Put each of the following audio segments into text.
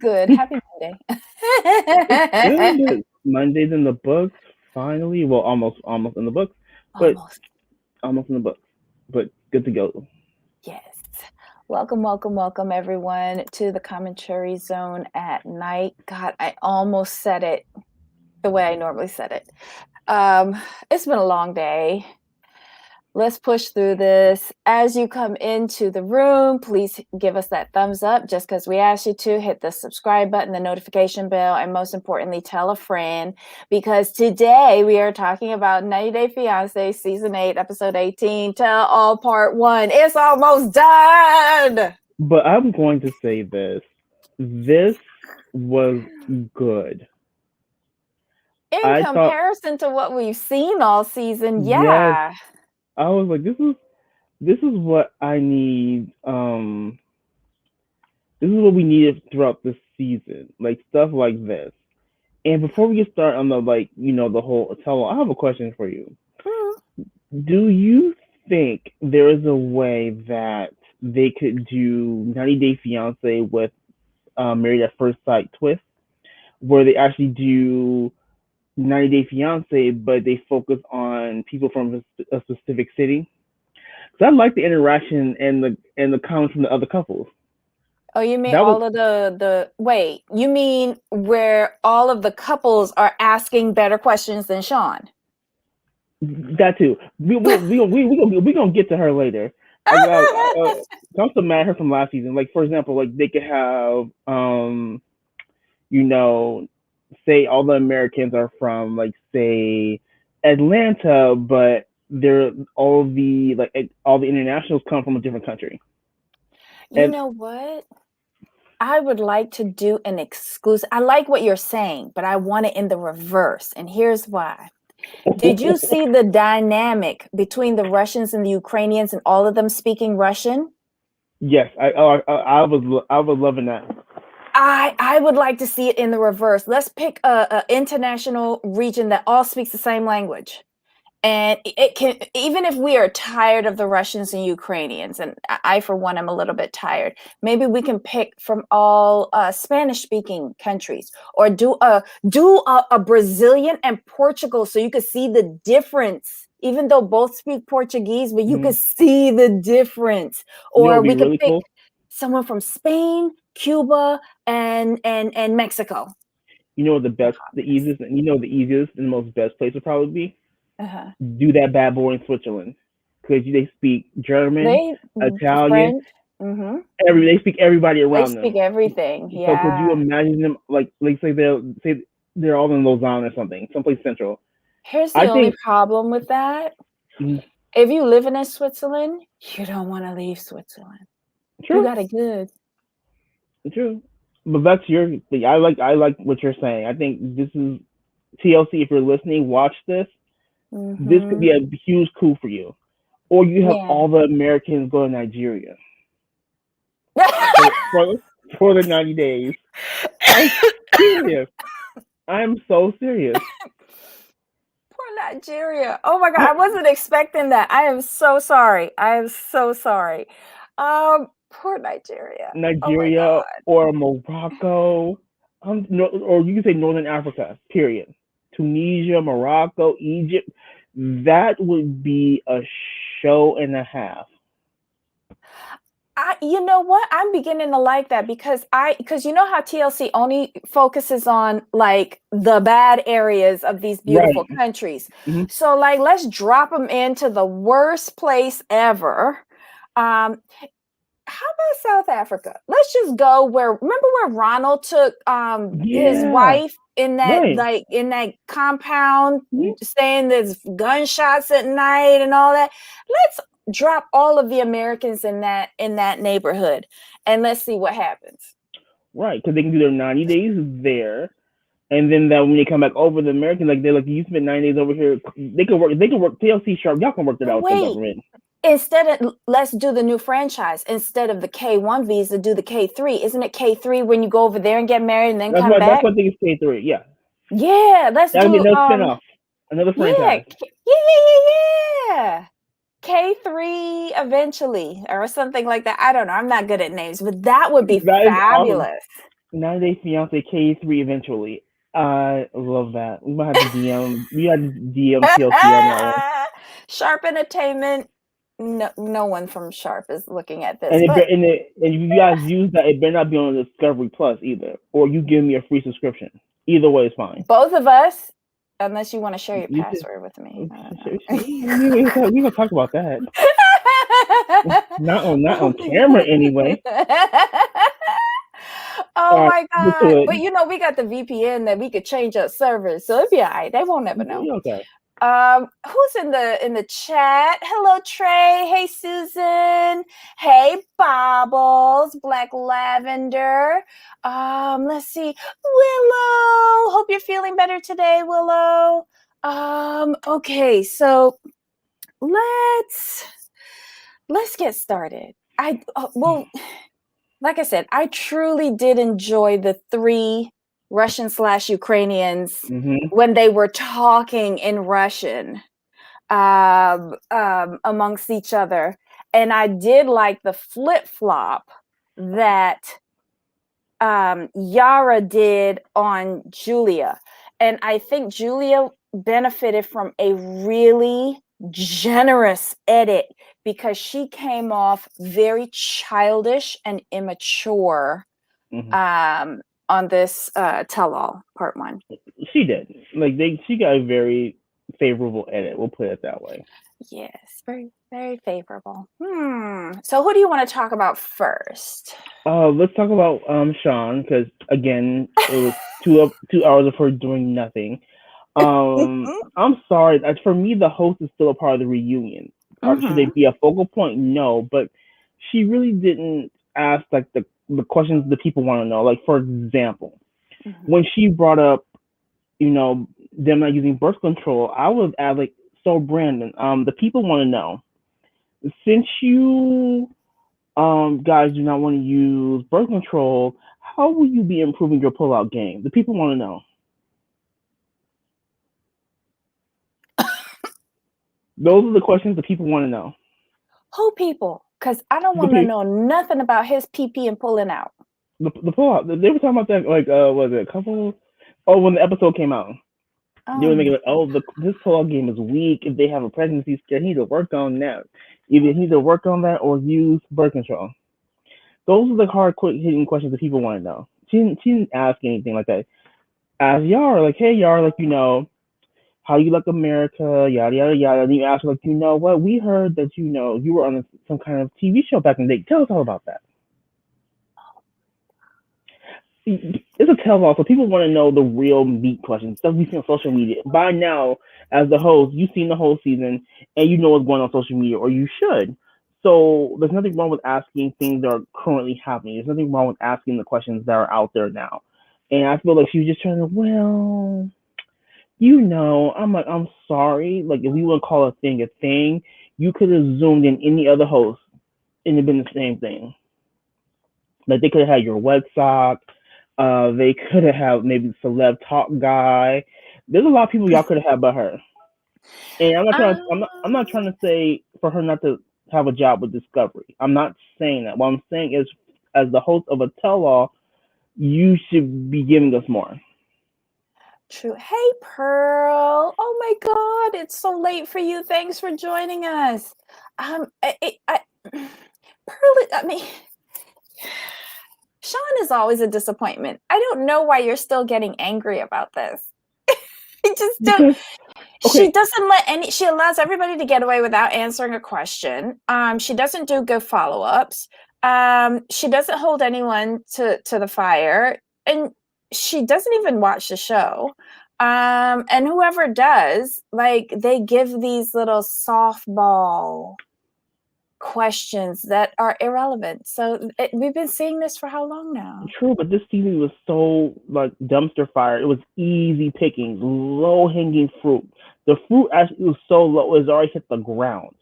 Good. Happy Monday. It's good. Monday's in the books, finally. Well, almost in the books, but Almost. almost in the books. But good to go. Yes. Welcome, welcome, welcome, everyone, to the commentary zone at night. God, I almost said it the way I normally said it. It's been a long day. Let's push through this. As you come into the room, please give us that thumbs up just because we asked you to. Hit the subscribe button, the notification bell, and most importantly, tell a friend because today we are talking about 90 Day Fiancé Season 8, Episode 18, Tell All Part 1. It's almost done! But I'm going to say this. This was good. In I thought, comparison to what we've seen all season, yes, yeah. I was like, this is what I need. This is what we needed throughout the season, like stuff like this. And before we get started on the the whole tell, I have a question for you. Mm. Do you think there is a way that they could do 90 Day Fiance with Married at First Sight twist, where they actually do 90 Day Fiance, but they focus on people from a specific city? Because I like the interaction and the comments from the other couples. Oh, you mean That was all of the wait, you mean where all of the couples are asking better questions than Sean? that too. We gonna get to her later. I'm still mad at her from last season. Like for example, like they could have you know, say all the Americans are from like say Atlanta, but they're all the internationals come from a different country. You And know what? I would like to do an exclusive. I like what you're saying, but I want it in the reverse. And here's why. Did you see the dynamic between the Russians and the Ukrainians and all of them speaking Russian? yes, I was loving that. I would like to see it in the reverse. Let's pick a international region that all speaks the same language. And it can, even if we are tired of the Russians and Ukrainians, and I for one, am a little bit tired, maybe we can pick from all Spanish speaking countries or do a Brazilian and Portugal so you could see the difference, even though both speak Portuguese, but you Mm-hmm. could see the difference. You know, Or it'd be we could really pick cool. someone from Spain, Cuba, and Mexico. You know what the easiest and the most best place would probably be? Uh-huh. Do that bad boy in Switzerland because they speak German, They Italian, French. Mm-hmm. they speak everybody They around them. speak everything. So could you Yeah. imagine them like say they're all in Lausanne or something, someplace central? Here's the I only think problem with that. mm, If you live in Switzerland, you don't want to leave Switzerland. You true, got it good. true. But that's your thing. I like what you're saying. I think this is TLC. If you're listening, watch this. This could Mm-hmm. be a huge coup for you. Or you have Yeah. all the Americans go to Nigeria for for, for the 90 days. I'm serious. I'm so serious. Poor Nigeria. Oh my God. I wasn't expecting that. I am so sorry. I am so sorry. Poor Nigeria. Oh my Nigeria God. or Morocco, no, or you can say Northern Africa. Period. Tunisia, Morocco, Egypt. That would be a show and a half. You know what? I'm beginning to like that because you know how TLC only focuses on like the bad areas of these beautiful Right. countries. Hmm. So like let's drop them into the worst place ever. Um how about South Africa? Let's just go where remember where Ronald took his Yeah. wife in that Right. like in that compound Mhm. saying there's gunshots at night and all that. Let's drop all of the Americans in that neighborhood and let's see what happens. Right. Because they can do their 90 days there. And then that when they come back over, the Americans they're like you spent 9 days over here. They can work. They can work. TLC sharp. Y'all can work that out with the Wait, government. instead of let's do the new franchise instead of the K1 visa, do the K3. Isn't it K3 when you go over there and get married and then That's come why. That's back? why I think it's K3. Yeah. Yeah, let's That would be do another spinoff, another yeah, franchise. yeah. K3 eventually or something like that. I don't know. I'm not good at names, but that would be That is awesome. fabulous. 90 Day Fiancé K3 eventually. I love that. We might have to DM. We had to DM TLC on that one. Sharp Entertainment. No, no one from Sharp is looking at this, And but and if you guys use that, it better not be on Discovery Plus either, or you give me a free subscription. Either way is fine. both of us, unless you want to share your You should. password with me. I don't We gonna talk about that. Not on camera know. anyway. Oh All right, my get to God. it. But we got the VPN that we could change up servers. So it'll be all right. They won't never know. Okay. Who's in the chat? Hello, Trey. Hey, Susan. Hey, Bobbles. Black Lavender. Let's see. Willow. Hope you're feeling better today, Willow. Okay, so let's get started. Like I said, I truly did enjoy the three Russian/Ukrainians Mm-hmm. when they were talking in Russian amongst each other. And I did like the flip flop that Yara did on Julia. And I think Julia benefited from a really generous edit because she came off very childish and immature on this tell-all part one. She did. She got a very favorable edit. We'll put it that way. Yes, very, very favorable. So who do you want to talk about first? Let's talk about Sean, because again, it was 2 hours of her doing nothing. I'm sorry. For me, the host is still a part of the reunion. Should they be a focal point? No, but she really didn't ask like the questions the people want to know. Like for example, when she brought up, them not using birth control, I would add like, so Brandon, the people want to know, since you guys do not want to use birth control, how will you be improving your pullout game? The people want to know. Those are the questions the people want to know. Who people? Because I don't want to know nothing about his pee and pulling out. The pullout. They were talking about that like was it a couple? Oh, when the episode came out, they were making like, this pullout game is weak. If they have a pregnancy scare, he need to work on that. Either he need to work on that or use birth control. Those are the hard, quick hitting questions that people want to know. She didn't ask anything like that. As Yara, like, hey Yara, like how you like America, yada yada yada. And you ask her, like, what? We heard that you were on some kind of TV show back in the day. Tell us all about that. It's a tell-all, so people want to know the real meat questions, stuff we see on social media. By now, as the host, you've seen the whole season, and you know what's going on social media, or you should. So there's nothing wrong with asking things that are currently happening. There's nothing wrong with asking the questions that are out there now. And I feel like she was just trying to, I'm sorry. Like, if we want to call a thing, you could have zoomed in any other host, and it'd been the same thing. Like, they could have had your website. They could have had maybe celeb talk guy. There's a lot of people y'all could have had but her. And I'm not trying to say for her not to have a job with Discovery. I'm not saying that. What I'm saying is, as the host of a tell-all, you should be giving us more. True. Hey, Pearl. Oh my God, it's so late for you. Thanks for joining us. Pearl, I mean, Sean is always a disappointment. I don't know why you're still getting angry about this. I just don't. Because, okay. She doesn't she allows everybody to get away without answering a question. She doesn't do good follow-ups. She doesn't hold anyone to the fire. And she doesn't even watch the show. And whoever does, like, they give these little softball questions that are irrelevant. So we've been seeing this for how long now? True, but this season was so like dumpster fire. It was easy pickings, low hanging fruit. The fruit actually was so low it already hit the ground.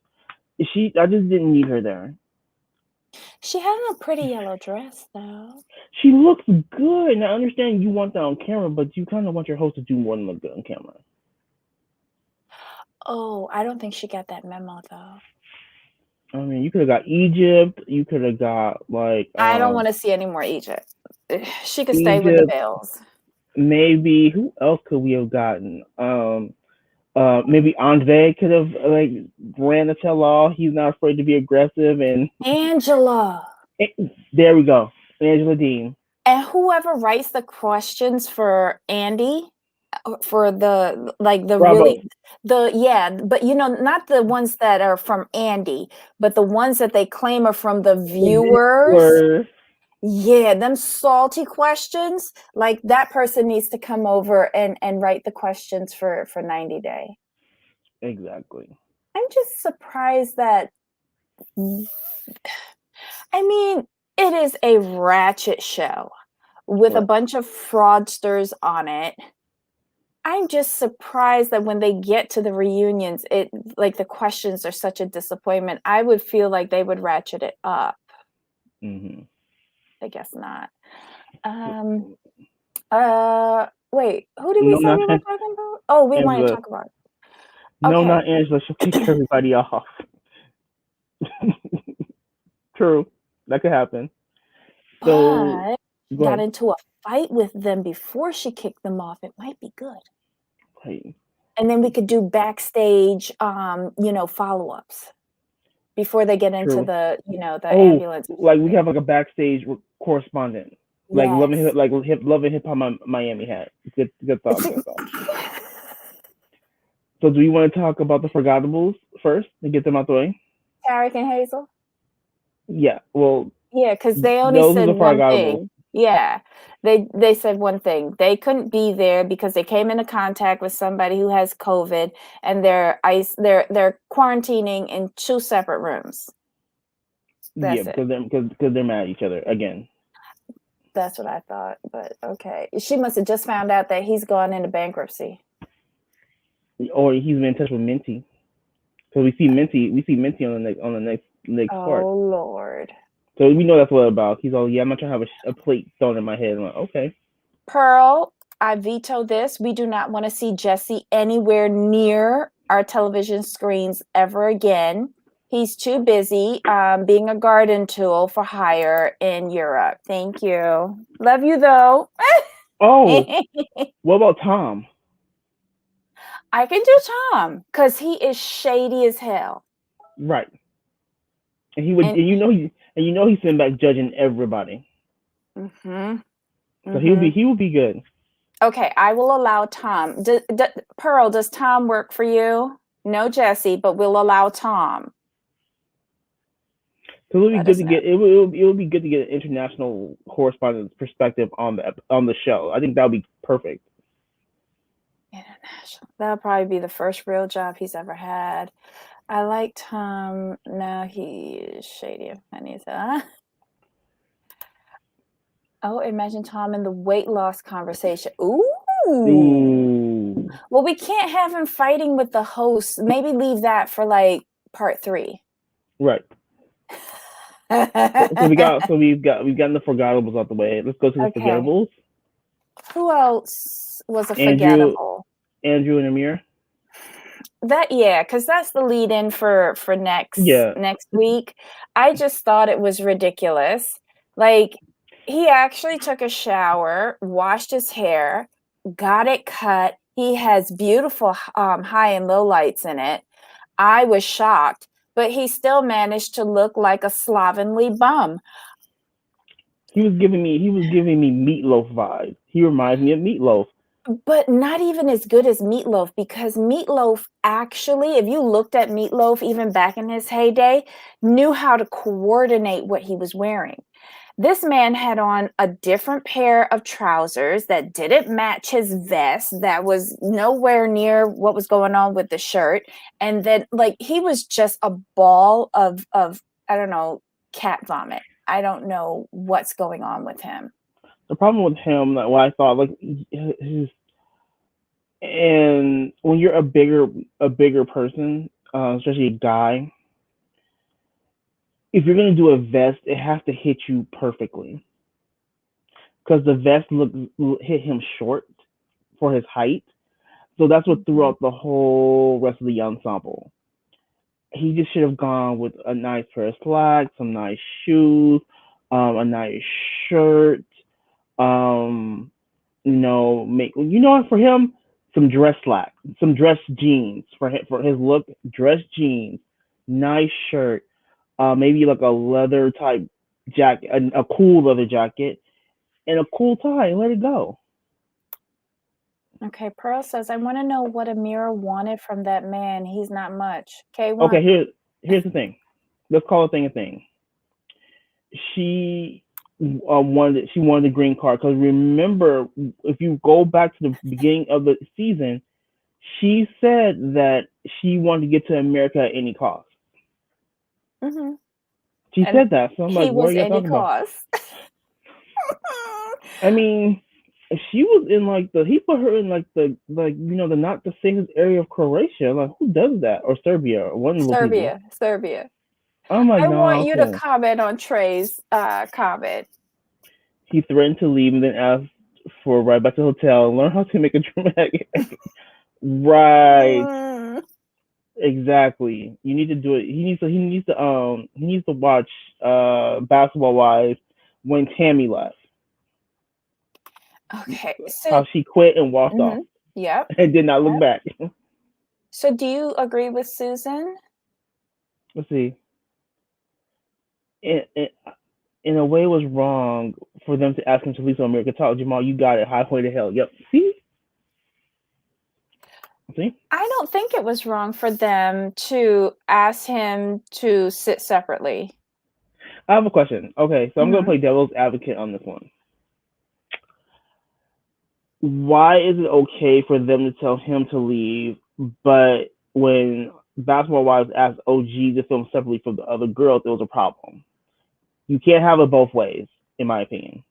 I just didn't need her there. She had a pretty yellow dress though. She looks good. And I understand you want that on camera, but you kind of want your host to do more than look good on camera. Oh, I don't think she got that memo though. I mean, you could have got Egypt. You could have got like. I don't want to see any more Egypt. she could stay with the Egypt. Bells. Maybe who else could we have gotten? Maybe Andre could have like ran the tell all. He's not afraid to be aggressive, and Angela. there we go, Angela Dean. And whoever writes the questions for Andy, for the like the Bravo. really the yeah, but not the ones that are from Andy, but the ones that they claim are from the viewers. Were Yeah, them salty questions. Like that person needs to come over and write the questions for 90 Day. exactly I'm just surprised that I mean, it is a ratchet show with a right. bunch of fraudsters on it. I'm just surprised that when they get to the reunions, it like the questions are such a disappointment. I would feel like they would ratchet it up. Mm-hmm. I guess not. Um Wait, who did we No, say not we were talking about? Oh, we want to Angela. talk about. No, Okay. not Angela. She'll kick everybody off. True, that could happen. So But go got ahead. into a fight with them before she kicked them off. It might be good. Hey. And then we could do backstage follow-ups before they get into True. the Oh, ambulance. like we have like a backstage correspondent, like Yes. Love and Hip Hop Miami had. Good thought. Good thought. So do you want to talk about the forgottables first and get them out the way? Tarek and Hazel? Yeah. Well, Yeah, because they only those are said the one forgottables. thing. Yeah. They said one thing. They couldn't be there because they came into contact with somebody who has COVID and they're quarantining in two separate rooms. Yeah, That's it. because they're mad at each other again. That's what I thought. But okay. She must have just found out that he's gone into bankruptcy. Or he's been in touch with Minty. So we see Minty on the next part. Oh Lord. So we know that's what it's about. He's all, yeah, I'm not trying to have a plate thrown in my head. I'm like, okay. Pearl, I veto this. We do not want to see Jesse anywhere near our television screens ever again. He's too busy being a garden tool for hire in Europe. Thank you. Love you though. Oh, what about Tom? I can do Tom because he is shady as hell. Right. And he would, And and you know he's sitting back judging everybody. mhm, So mhm. he would be good. Okay, I will allow Tom. Pearl, does Tom work for you? No, Jesse, but we'll allow Tom. So it would be Let good us to know. get it would be good to get an international correspondent's perspective on the show. I think that would be perfect. International. That'll probably be the first real job he's ever had. I like Tom. No, he is shady. Funny. Oh, imagine Tom in the weight loss conversation. Ooh. Ooh. Well, we can't have him fighting with the host. Maybe leave that for like part 3. Right. We've gotten the forgettables out the way. Let's go to the Okay. forgettables. Who else was a Andrew forgettable? Andrew and Amir. Yeah, because that's the lead in for Yeah. next week. I just thought it was ridiculous. Like he actually took a shower, washed his hair, got it cut. He has beautiful high and low lights in it. I was shocked, but he still managed to look like a slovenly bum. He was giving me Meatloaf vibes. He reminds me of Meatloaf. But not even as good as Meatloaf because Meatloaf actually, if you looked at Meatloaf even back in his heyday, knew how to coordinate what he was wearing. This man had on a different pair of trousers that didn't match his vest, that was nowhere near what was going on with the shirt. And then like he was just a ball of I don't know, cat vomit. I don't know what's going on with him. The problem with him, like what I thought, like his and when you're a bigger person, especially a guy, if you're gonna do a vest, it has to hit you perfectly because the vest hit him short for his height. So that's what threw Mhm. out the whole rest of the ensemble. He just should have gone with a nice pair of slacks, some nice shoes, a nice shirt, Make for him some dress slack, some dress jeans for his look, dress jeans, nice shirt, maybe like a leather type jacket, a cool leather jacket, and a cool tie, and let it go. Okay, Pearl says, I want to know what Amira wanted from that man. He's not much. Okay, K1. here's the thing. Let's call a thing a thing. She wanted the green card because remember, if you go back to the beginning of the season, she said that she wanted to get to America at any cost. Mm-hmm. She And said that, so I'm like, he what are was you any talking about? cause. I mean, she was in like he put her in like the the not the safest area of Croatia. Like, who does that? Or Serbia, or one of those people. Serbia. I'm like, I want nah, you to cool. comment on Trey's comment. He threatened to leave and then asked for a ride back to the hotel and learn how to make a dramatic. Right. Mm. Exactly. You need to do it. He needs to watch Basketball Wives when Tammy left. Okay, so How she quit and walked off yep, and did not look yep. back. So do you agree with Susan? Let's see. In, in a way, it was wrong for them to ask him to leave so America talk. Jamal, you got it. Highway to hell. Yep. See? See? I don't think it was wrong for them to ask him to sit separately. I have a question. Okay, so I'm going to Mm-hmm. play devil's advocate on this one. Why is it okay for them to tell him to leave, but when Basketball Wives asked OG to film separately from the other girls, it was a problem? You can't have it both ways, in my opinion.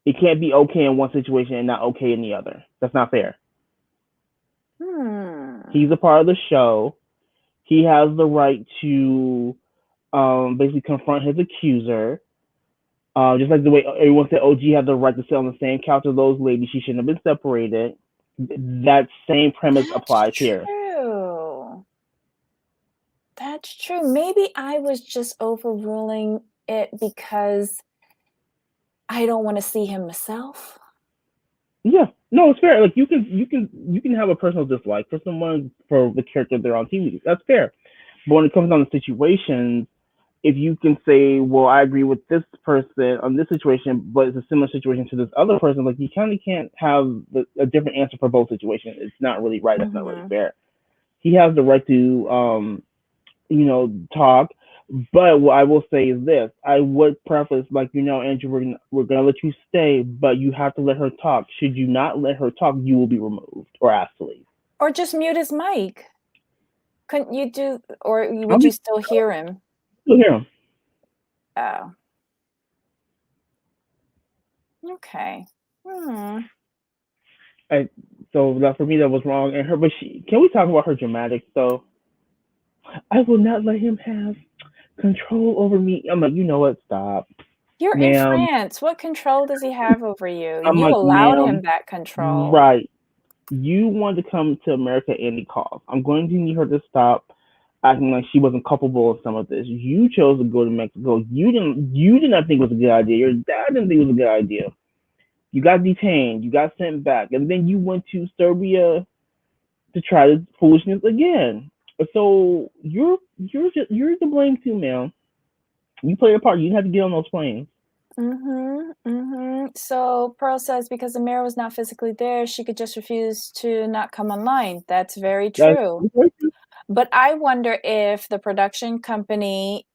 It can't be okay in one situation and not okay in the other. That's not fair. He's a part of the show. He has the right to basically confront his accuser. Just like the way everyone said OG had the right to sit on the same couch as those ladies. She shouldn't have been separated. That same premise applies here. True. That's true. Maybe I was just overruling it because I don't want to see him myself. Yeah, no, it's fair. Like, you can have a personal dislike for someone for the character they're on TV. That's fair. But when it comes down to situations, if you can say, well, I agree with this person on this situation, but it's a similar situation to this other person, like, you kind of can't have a different answer for both situations. It's not really right. That's not really fair. He has the right to, talk. But what I will say is this: I would preface, like, Andrew, we're gonna let you stay, but you have to let her talk. Should you not let her talk, you will be removed or asked to leave. Or just mute his mic. Couldn't you do, or would you still hear him? Still hear him. Oh. Okay. So that, for me, that was wrong. And can we talk about her dramatics though? I will not let him have control over me. I'm like, you know what? Stop, You're in ma'am. France. What control does he have over you? I'm You like, allowed him ma'am. that control. Right. You want to come to America at any cost. I'm going to need her to stop acting like she wasn't culpable of some of this. You chose to go to Mexico. You did not think it was a good idea. Your dad didn't think it was a good idea. You got detained. You got sent back, and then you went to Serbia to try this foolishness again. So you're to blame too, man. You played a part. You didn't have to get on those planes. So Pearl says because the mayor was not physically there, she could just refuse to not come online. That's very true. But I wonder if the production company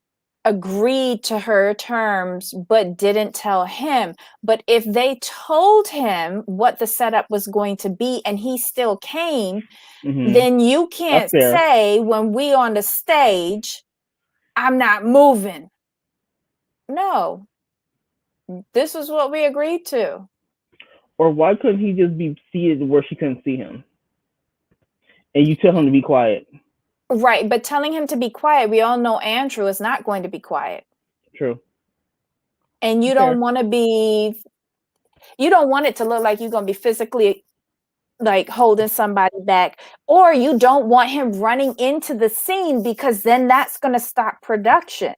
agreed to her terms but didn't tell him. But if they told him what the setup was going to be and he still came, then you can't say when we on the stage, I'm not moving. No, this is what we agreed to. Or why couldn't he just be seated where she couldn't see him? And you tell him to be quiet. Right, but telling him to be quiet, we all know Andrew is not going to be quiet. True. And you don't want it to look like you're going to be physically like holding somebody back, or you don't want him running into the scene because then that's going to stop production.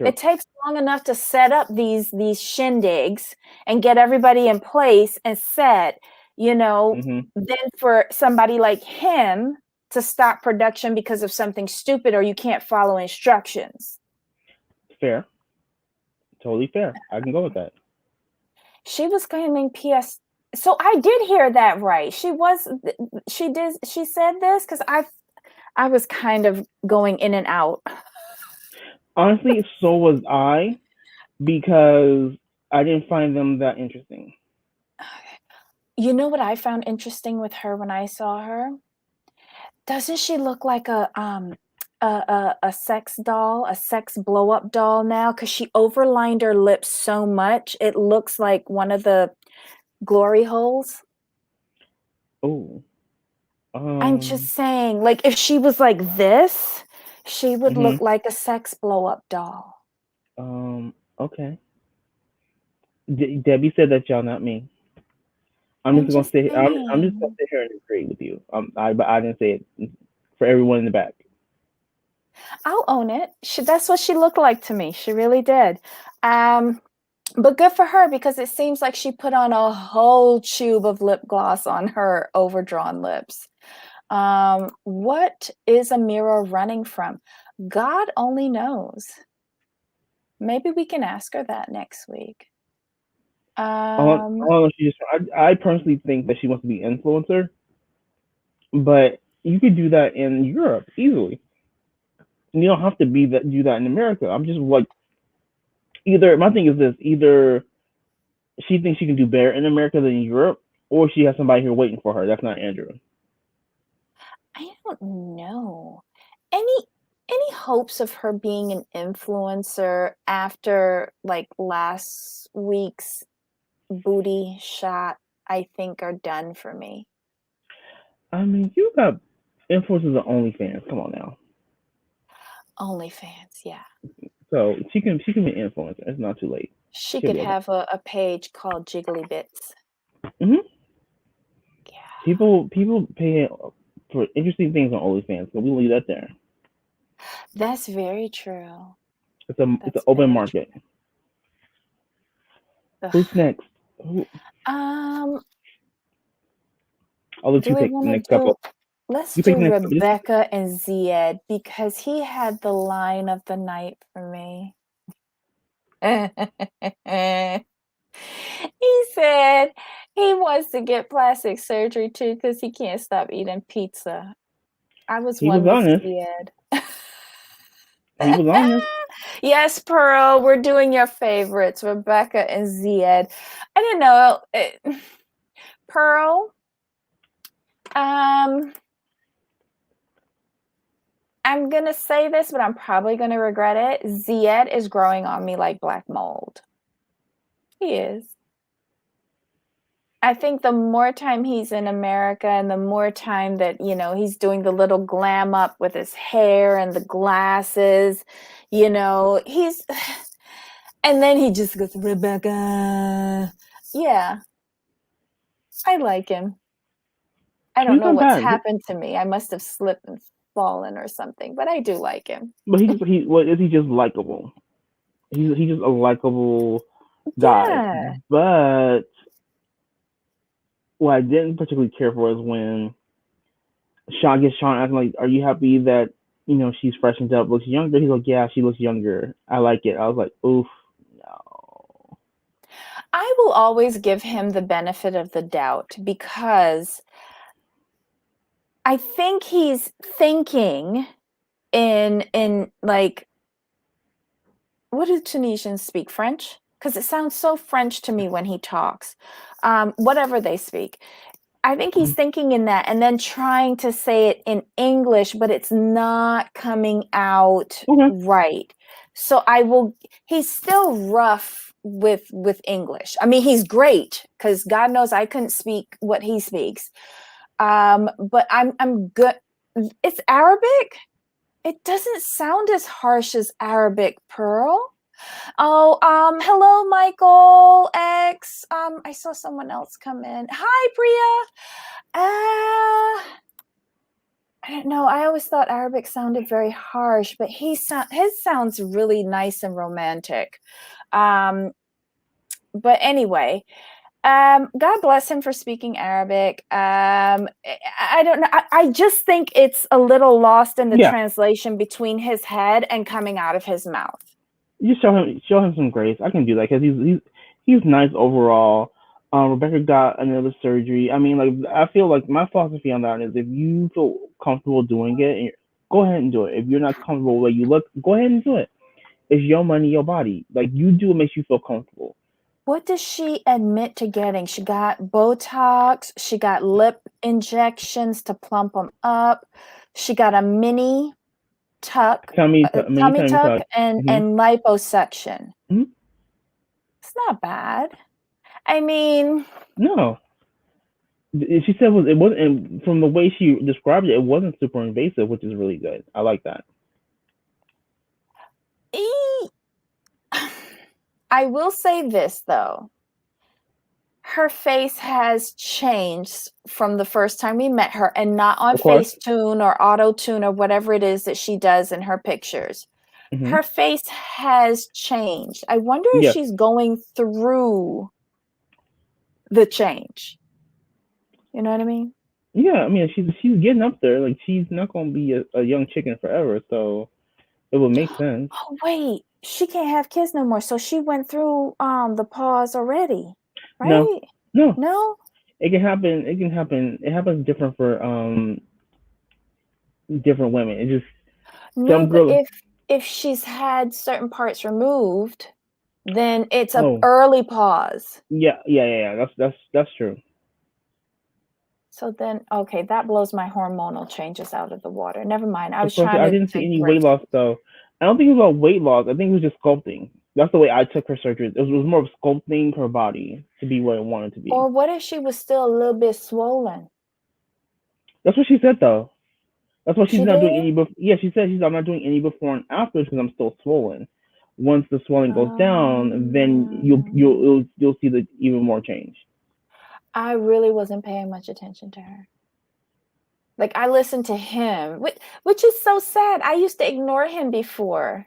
True. It takes long enough to set up these shindigs and get everybody in place and set, Mm-hmm. then for somebody like him to stop production because of something stupid or you can't follow instructions. Fair. Totally fair. I can go with that. She was claiming PS. So I did hear that right. She said this because I was kind of going in and out. Honestly, so was I because I didn't find them that interesting. You know what I found interesting with her when I saw her? Doesn't she look like a sex doll, a sex blow up doll now? Because she overlined her lips so much, it looks like one of the glory holes. Oh. I'm just saying, like if she was like this, she would Mhm. look like a sex blow up doll. Okay. Debbie said that, y'all, not me. I'm I'm just gonna just sit. I'm just gonna saying. sit here and agree with you. But I didn't say it for everyone in the back. I'll own it. That's what she looked like to me. She really did. Um, but good for her because it seems like she put on a whole tube of lip gloss on her overdrawn lips. What is Amira running from? God only knows. Maybe we can ask her that next week. Um, I personally think that she wants to be influencer, but you could do that in Europe easily. You don't have to do that in America. I'm just like, either my thing is this: either she thinks she can do better in America than in Europe, or she has somebody here waiting for her. That's not Andrew. I don't know. Any hopes of her being an influencer after like last week's booty shot, I think are done for me. I mean, you got influencers on OnlyFans. Come on now. OnlyFans, yeah. So she can be an influencer. It's not too late. She She'll could be okay. have a page called Jiggly Bits. Hmm. Yeah, People pay for interesting things on OnlyFans, so we leave that there. that's very true. It's an That's open very market. true. Ugh. Who's next? Who, Um, I'll let do you we pick the want next to do, couple. let's You pick do the next couple. Rebecca and Zied because he had the line of the night for me. He said he wants to get plastic surgery too because he can't stop eating pizza. I was He was one with honest. Zied. He was honest. Yes, Pearl, we're doing your favorites, Rebecca and Zied. I didn't know Pearl. Um, I'm gonna say this, but I'm probably gonna regret it. Zied is growing on me like black mold. He is. I think the more time he's in America and the more time that, he's doing the little glam up with his hair and the glasses, he's, and then he just goes, Rebecca. Yeah, I like him. I don't He's know not what's bad. happened to me. I must have slipped and fallen or something, but I do like him. But he just likable. He's just a likable guy. Yeah. But what I didn't particularly care for is when Sean asking like, "Are you happy that she's freshened up, looks younger?" He's like, "Yeah, she looks younger. I like it." I was like, "Oof, no." I will always give him the benefit of the doubt because I think he's thinking in like what do Tunisians speak? French? Because it sounds so French to me when he talks. Whatever they speak. I think he's thinking in that and then trying to say it in English, but it's not coming out Okay. right. So he's still rough with English. I mean, he's great because God knows I couldn't speak what he speaks. But I'm good. It's Arabic. It doesn't sound as harsh as Arabic, Pearl. Oh, hello, Michael X. I saw someone else come in. Hi, Priya. I don't know. I always thought Arabic sounded very harsh, but his sounds really nice and romantic. Um, but anyway, God bless him for speaking Arabic. I don't know. I just think it's a little lost in the Yeah, translation between his head and coming out of his mouth. you show him some grace. I can do that because he's nice overall. Rebecca got another surgery. I mean, like I feel like my philosophy on that is if you feel comfortable doing it, go ahead and do it. If you're not comfortable where you look, go ahead and do it. It's your money, your body. Like you do what makes you feel comfortable. What does she admit to getting? She got Botox. She got lip injections to plump them up. She got a Many tummy times tuck, talk. Mm-hmm. and liposuction. Mm-hmm. It's not bad. I mean, No, she said it wasn't. And from the way she described it, it wasn't super invasive, which is really good. I like that. e- I will say this though. Her face has changed from the first time we met her, and not on Of course. Facetune or Auto Tune or whatever it is that she does in her pictures. Mm-hmm. Her face has changed. I wonder if Yes. she's going through the change. You know what I mean? Yeah, I mean she's getting up there. Like she's not gonna be a young chicken forever, so it would make sense. Oh wait, she can't have kids no more. So she went through the pause already, No, right? no, No? it can happen. It can happen. It happens different for different women. It just No, some but girls. if she's had certain parts removed, then it's a Oh, early pause. yeah. That's true. So then, okay, that blows my hormonal changes out of the water. Never mind. I Of was course, trying I to didn't see any weight digress. loss though. I don't think it was about weight loss. I think it was just sculpting. That's the way I took her surgery. It was more of sculpting her body to be what it wanted to be. Or what if she was still a little bit swollen? That's what she said though. That's why she's She not doing did? any. Yeah, she said I'm not doing any before and after because I'm still swollen. Once the swelling goes down, then you'll see the even more change. I really wasn't paying much attention to her. Like I listened to him, which is so sad. I used to ignore him before,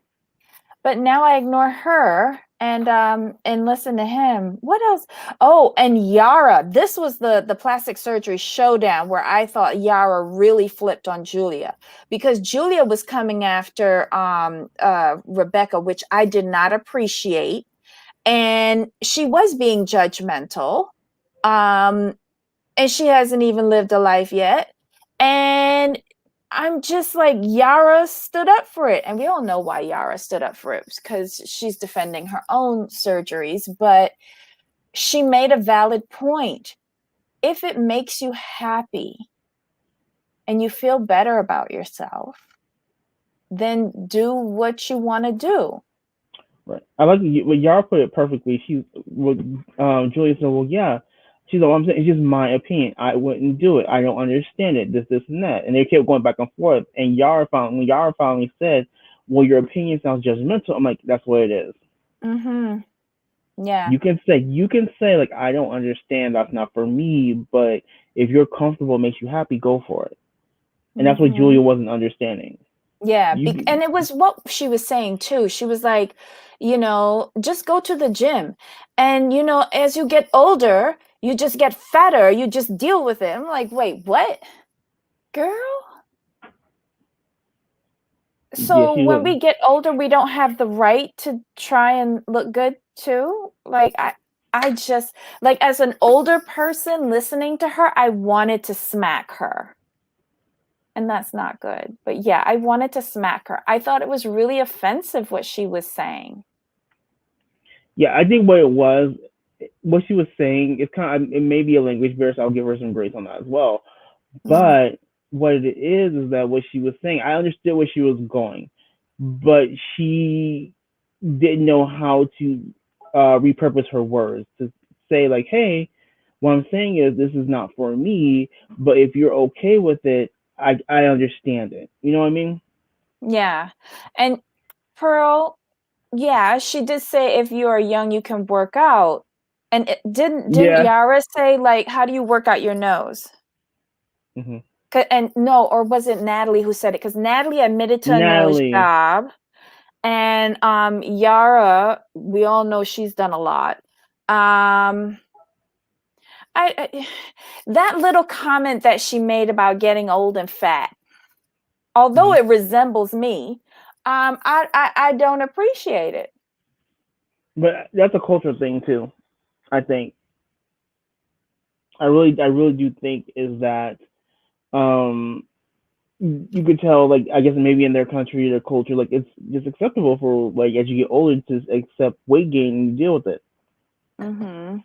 but now I ignore her and listen to him. What else? Oh, and Yara. This was the plastic surgery showdown where I thought Yara really flipped on Julia, because Julia was coming after Rebecca, which I did not appreciate, and she was being judgmental. Um, and she hasn't even lived a life yet. And I'm just like, Yara stood up for it. And we all know why Yara stood up for it, because she's defending her own surgeries. But she made a valid point. If it makes you happy and you feel better about yourself, then do what you want to do. Right. I like what Yara put it perfectly. Julia said, well, yeah. She's like, well, I'm saying it's just my opinion. I wouldn't do it. I don't understand it. This, and that. And they kept going back and forth. And when Yara finally said, well, your opinion sounds judgmental. I'm like, that's what it is. Mm-hmm. Yeah. You can say like I don't understand, that's not for me, but if you're comfortable, it makes you happy, go for it. And that's what Mm-hmm. Julia wasn't understanding. Yeah, You and it was what she was saying too. She was like, just go to the gym. And, as you get older, you just get fatter. You just deal with it. I'm like, wait, what? Girl? yeah, So she when was we get older, we don't have the right to try and look good too? Like, I just, like, as an older person listening to her, I wanted to smack her. And that's not good. But yeah, I wanted to smack her. I thought it was really offensive what she was saying. yeah, I think what she was saying, it may be a language barrier, so I'll give her some grace on that as well. Mm. But what it is that what she was saying, I understood where she was going, but she didn't know how to repurpose her words to say like, "Hey, what I'm saying is this is not for me, but if you're okay with it, I understand it." You know what I mean? Yeah. And Pearl, yeah, she did say if you are young, you can work out. And didn't Yeah. Yara say, like, how do you work out your nose? Hmm. And no, or was it Natalie who said it? Because Natalie admitted to a nose Natalie. job, and Yara, we all know she's done a lot. Um, I that little comment that she made about getting old and fat, although Mhm. it resembles me, I don't appreciate it. But that's a cultural thing too. I think. I really do think is that um you could tell, like, I guess maybe in their country, their culture, like it's just acceptable for, like, as you get older to accept weight gain and deal with it. Hmm.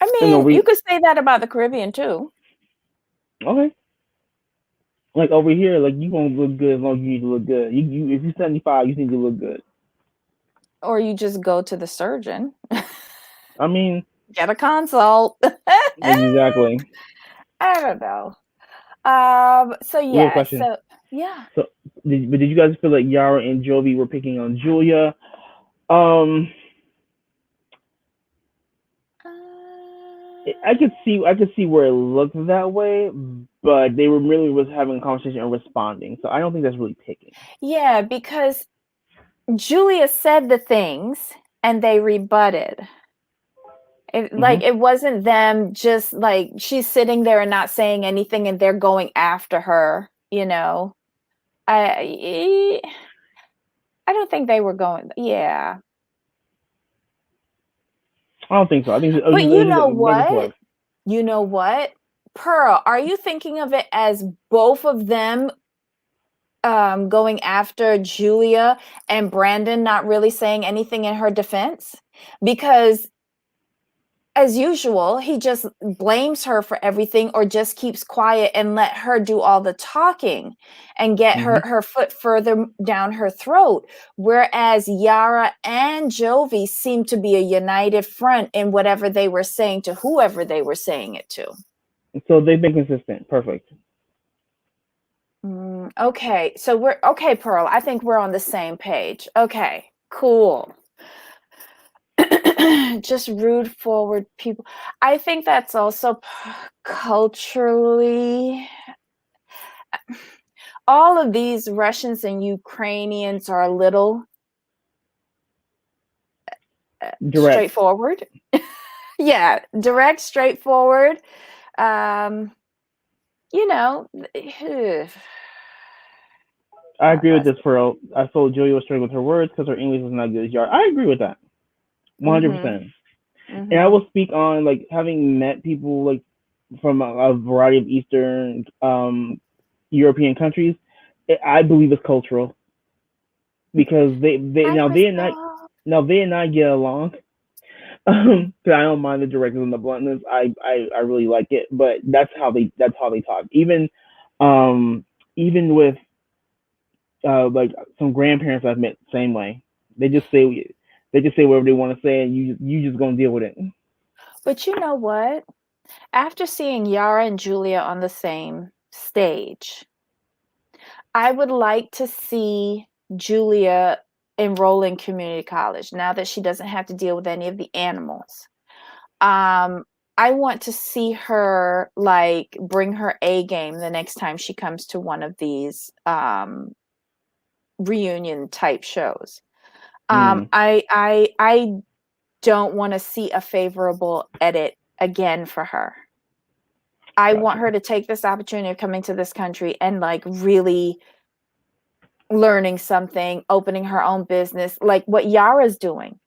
I And mean, over you could say that about the Caribbean too, okay, like over here, like you gonna look good as long as you need to look good. You if you're 75, you need to look good. or you just go to the surgeon, I mean, get a consult. exactly. I don't know. So Real yeah, question. so yeah. So, but did you guys feel like Yara and Jovi were picking on Julia? Um, I could see where it looked that way, but they were really was having a conversation and responding. So I don't think that's really picking. Yeah, because Julia said the things and they rebutted. Hmm. It wasn't them just like she's sitting there and not saying anything and they're going after her, you know. I I don't think they were going, yeah. I don't think so. I think But it you was just know like back and what? forth. You know what? Pearl, are you thinking of it as both of them going after Julia and Brandon not really saying anything in her defense? Because as usual, he just blames her for everything or just keeps quiet and let her do all the talking and get Hmm. her foot further down her throat. Whereas Yara and Jovi seem to be a united front in whatever they were saying to whoever they were saying it to. So they've been consistent. Perfect. Okay, so we're okay, Pearl. I think we're on the same page. Okay, cool. Just rude forward people. I think that's also culturally. All of these Russians and Ukrainians are a little Direct. straightforward. Yeah, direct, straightforward. Um, you know, I agree with let's this, Pearl. I told Julia was struggling with her words because her English was not good as Yara. I agree with that. mm-hmm, 100%. And I mm-hmm. will speak on, like, having met people like from a variety of Eastern European countries. I believe it's cultural because they Hi, Crystal. now they and I get along. Cause I don't mind the directness and the bluntness. I really like it, but that's how they talk. Um even with like some grandparents I've met, same way. They just say they just say whatever they want to say, and you just gonna deal with it. But you know what? After seeing Yara and Julia on the same stage, I would like to see Julia enroll in community college now that she doesn't have to deal with any of the animals. Um, I want to see her like bring her A game the next time she comes to one of these reunion type shows. Mm, I don't want to see a favorable edit again for her. I want gotcha. her to take this opportunity of coming to this country and like really learning something, opening her own business, like what Yara's doing.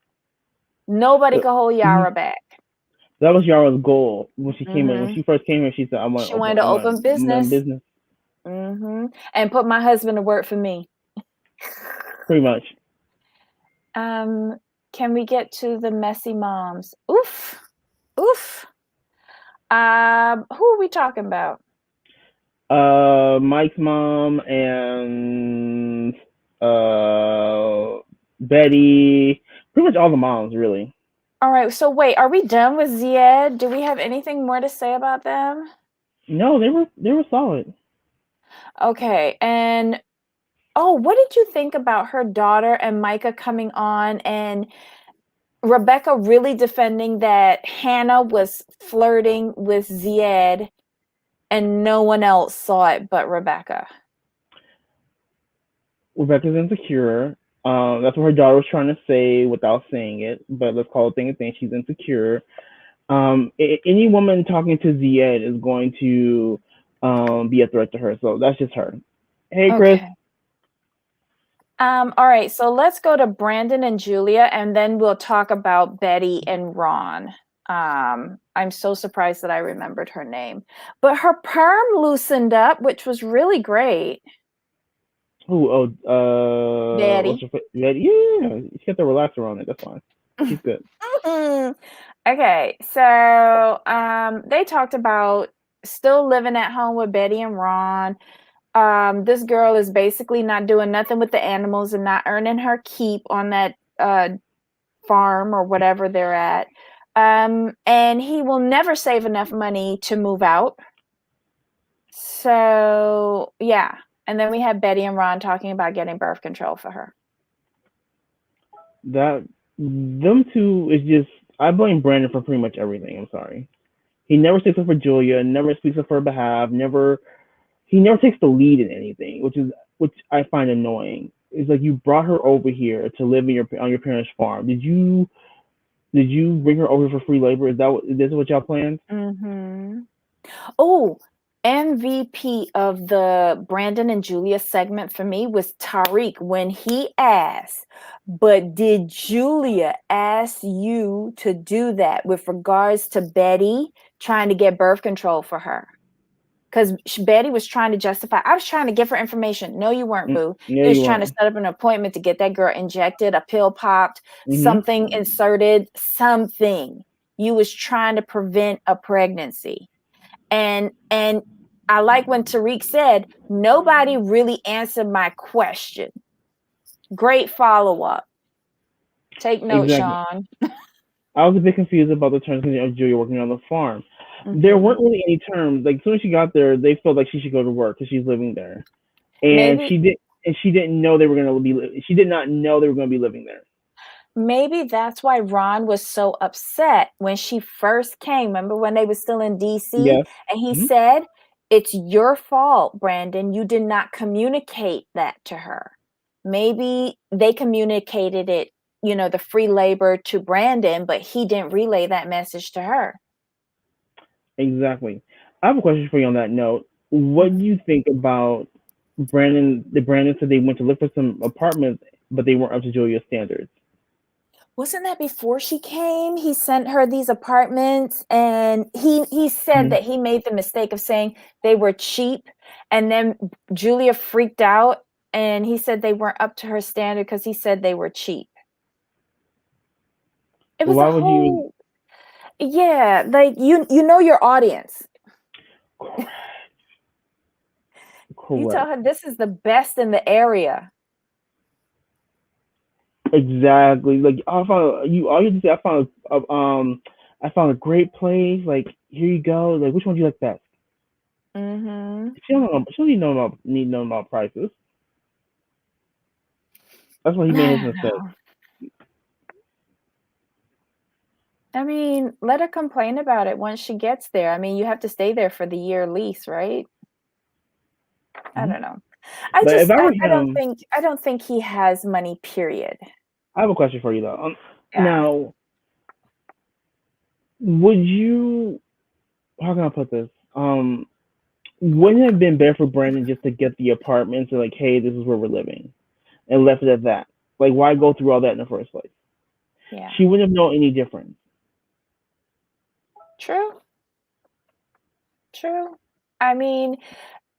Nobody But, could hold mhm. Yara back. That was Yara's goal when she came in. When Hmm. she first came in, she said, She wanted to open I want business, business." and put my husband to work for me. Pretty much. Um, can we get to the messy moms? Oof, oof. Who are we talking about? Mike's mom and Betty, pretty much all the moms, really. All right, so wait, are we done with Zied? Do we have anything more to say about them? No, they were solid. Okay, and oh, what did you think about her daughter and Micah coming on and Rebecca really defending that Hannah was flirting with Zied and no one else saw it but Rebecca. Rebecca's insecure. That's what her daughter was trying to say without saying it, but let's call it thing a thing. She's insecure. Any woman talking to Zied is going to be a threat to her. So that's just her. Hey, Chris. Okay. All right, so let's go to Brandon and Julia, and then we'll talk about Betty and Ron. I'm so surprised that I remembered her name. But her perm loosened up, which was really great. What's Betty. her face? Yeah, she got the relaxer on it. That's fine. She's good. Okay, so they talked about still living at home with Betty and Ron. This girl is basically not doing nothing with the animals and not earning her keep on that farm or whatever they're at. And he will never save enough money to move out. So, yeah. And then we have Betty and Ron talking about getting birth control for her. That them two is just. I blame Brandon for pretty much everything. I'm sorry. He never sticks up for Julia. Never speaks up for her behalf. Never. He never takes the lead in anything, which I find annoying. It's like you brought her over here to live in on your parents' farm. Did you bring her over for free labor? Is this what y'all planned? Mm-hmm. Oh, MVP of the Brandon and Julia segment for me was Tariq when he asked, but did Julia ask you to do that with regards to Betty trying to get birth control for her? Because Betty was trying to justify, I was trying to give her information. No, you weren't, boo. No, You was you trying to weren't. set up an appointment to get that girl injected, a pill popped, Mm-hmm. something inserted, something. You was trying to prevent a pregnancy. And I like when Tariq said, nobody really answered my question. Great follow-up. Take note, Exactly. Sean. I was a bit confused about the terms of Julia working on the farm. There Mm-hmm. weren't really any terms. Like as soon as she got there, they felt like she should go to work because she's living there, and Maybe she didn't know they were gonna be. She did not know they were gonna be living there. maybe that's why Ron was so upset when she first came. Remember when they were still in DC? Yes. And he Mm-hmm. said, it's your fault, Brandon. You did not communicate that to her. Maybe they communicated it, the free labor to Brandon, but he didn't relay that message to her. Exactly. I have a question for you on that note. What Mhm. do you think about Brandon? The Brandon said they went to look for some apartments, but they weren't up to Julia's standards. Wasn't that before she came? He sent her these apartments and he said Mm-hmm. that he made the mistake of saying they were cheap, and then Julia freaked out and he said they weren't up to her standard because he said they were cheap. It Well, was a why would you? whole, yeah, like you know your audience. You tell Correct. her this is the best in the area. Exactly. Like I found you. All you have to say, I found a great place. Like here you go. Like which one do you like best? Mm-hmm. She don't know. She don't need to know about prices. That's why he I made his don't mistake. know. I mean, let her complain about it once she gets there. I mean, you have to stay there for the year lease, right? I Mm-hmm. don't know. I But if just I were I don't him, think I don't think he has money, period. I have a question for you though. Yeah. Now, would you? How can I put this? Wouldn't it have been better for Brandon just to get the apartment and like, hey, this is where we're living, and left it at that? Like, why go through all that in the first place? Yeah. She wouldn't have known any difference. True. True. I mean,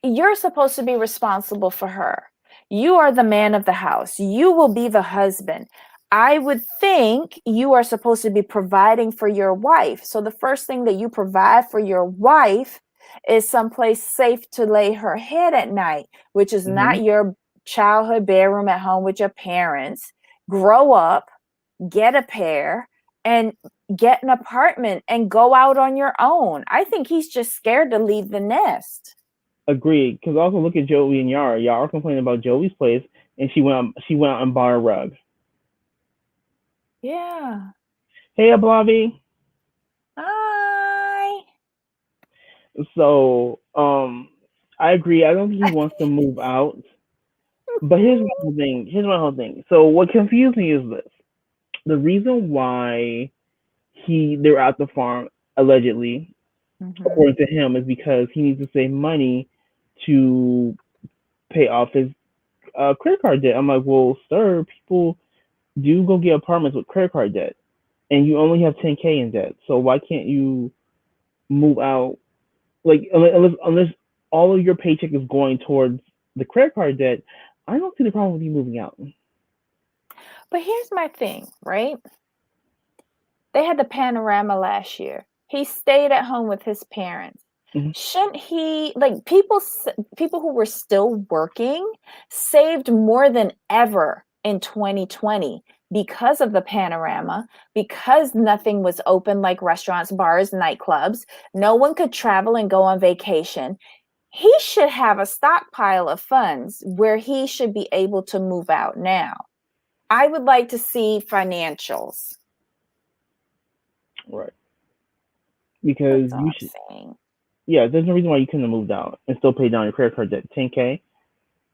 you're supposed to be responsible for her. You are the man of the house. You will be the husband. I would think you are supposed to be providing for your wife. So the first thing that you provide for your wife is someplace safe to lay her head at night, which is Mm-hmm. not your childhood bedroom at home with your parents. Grow up, get a pair, and get an apartment and go out on your own. I think he's just scared to leave the nest. Agreed. Because also look at Jovi and Yara. Yara complaining about Jovi's place, and she went out and bought a rug. Yeah. Hey, Ablavi. Hi. So, I agree. I don't think he wants to move out. But here's my whole thing. Here's my whole thing. So what confused me is this: the reason why they're at the farm allegedly, Mm-hmm. according to him, is because he needs to save money to pay off his credit card debt. I'm like, well, sir, people do go get apartments with credit card debt, and you only have 10K in debt. So why can't you move out? Like, unless all of your paycheck is going towards the credit card debt, I don't see the problem with you moving out. But here's my thing, right? They had the panorama last year. He stayed at home with his parents. Mhm. Shouldn't he, like, people who were still working saved more than ever in 2020 because of the panorama, because nothing was open like restaurants, bars, nightclubs. No one could travel and go on vacation. He should have a stockpile of funds where he should be able to move out now. I would like to see financials. Right. Because That's all you I'm should. saying. Yeah, there's no reason why you couldn't have moved out and still pay down your credit card debt. 10K.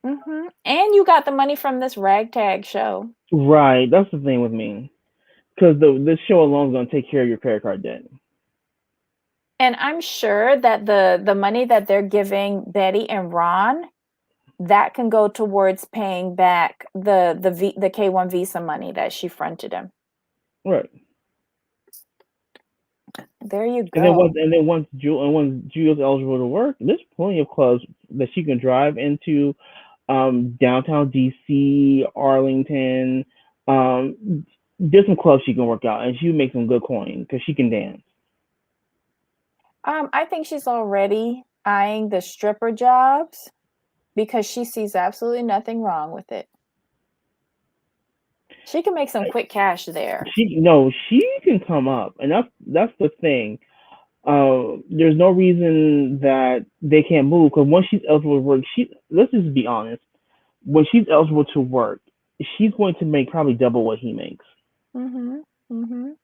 And you got the money from this ragtag show. Right. That's the thing with me. Because this show alone is gonna take care of your credit card debt. And I'm sure that the money that they're giving Betty and Ron, that can go towards paying back the K1 visa money that she fronted him. Right. There you And then go. once Julia's eligible to work, there's plenty of clubs that she can drive into, downtown DC, Arlington. There's some clubs she can work out, and she make some good coin because she can dance. I think she's already eyeing the stripper jobs because she sees absolutely nothing wrong with it. She can make some quick cash there. She can come up, and that's the thing. There's no reason that they can't move because once she's eligible to work, let's just be honest. When she's eligible to work, she's going to make probably double what he makes. Mhm. Mhm.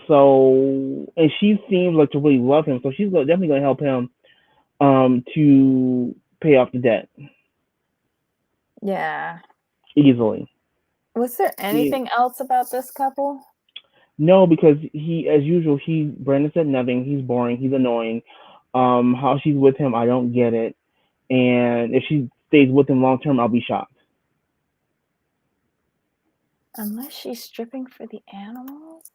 So, and she seems like to really love him, so she's definitely going to help him to pay off the debt Yeah. easily. Was there anything else about this couple? No, because as usual, Brandon said nothing. He's boring. He's annoying. How she's with him, I don't get it. And if she stays with him long term, I'll be shocked. Unless she's stripping for the animals?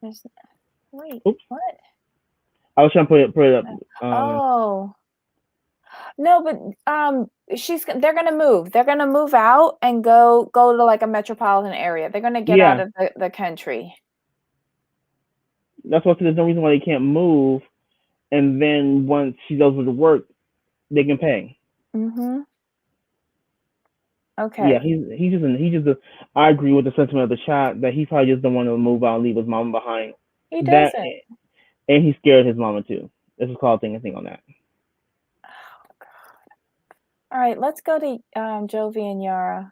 There's wait, Oops, what? I was trying to put it up. Oh. No, but they're gonna move. They're gonna move out and go to like a metropolitan area. They're gonna get out Yeah, of the country. that's why I said there's no reason why they can't move. And then once she does with the work, they can pay. Mm-hmm. Yeah, Okay. I agree with the sentiment of the chat that he probably just don't want to move out and leave his mama behind. He That doesn't. and he's scared of his mama too. This is called thing on that. Oh, God. All right, let's go to Jovi and Yara.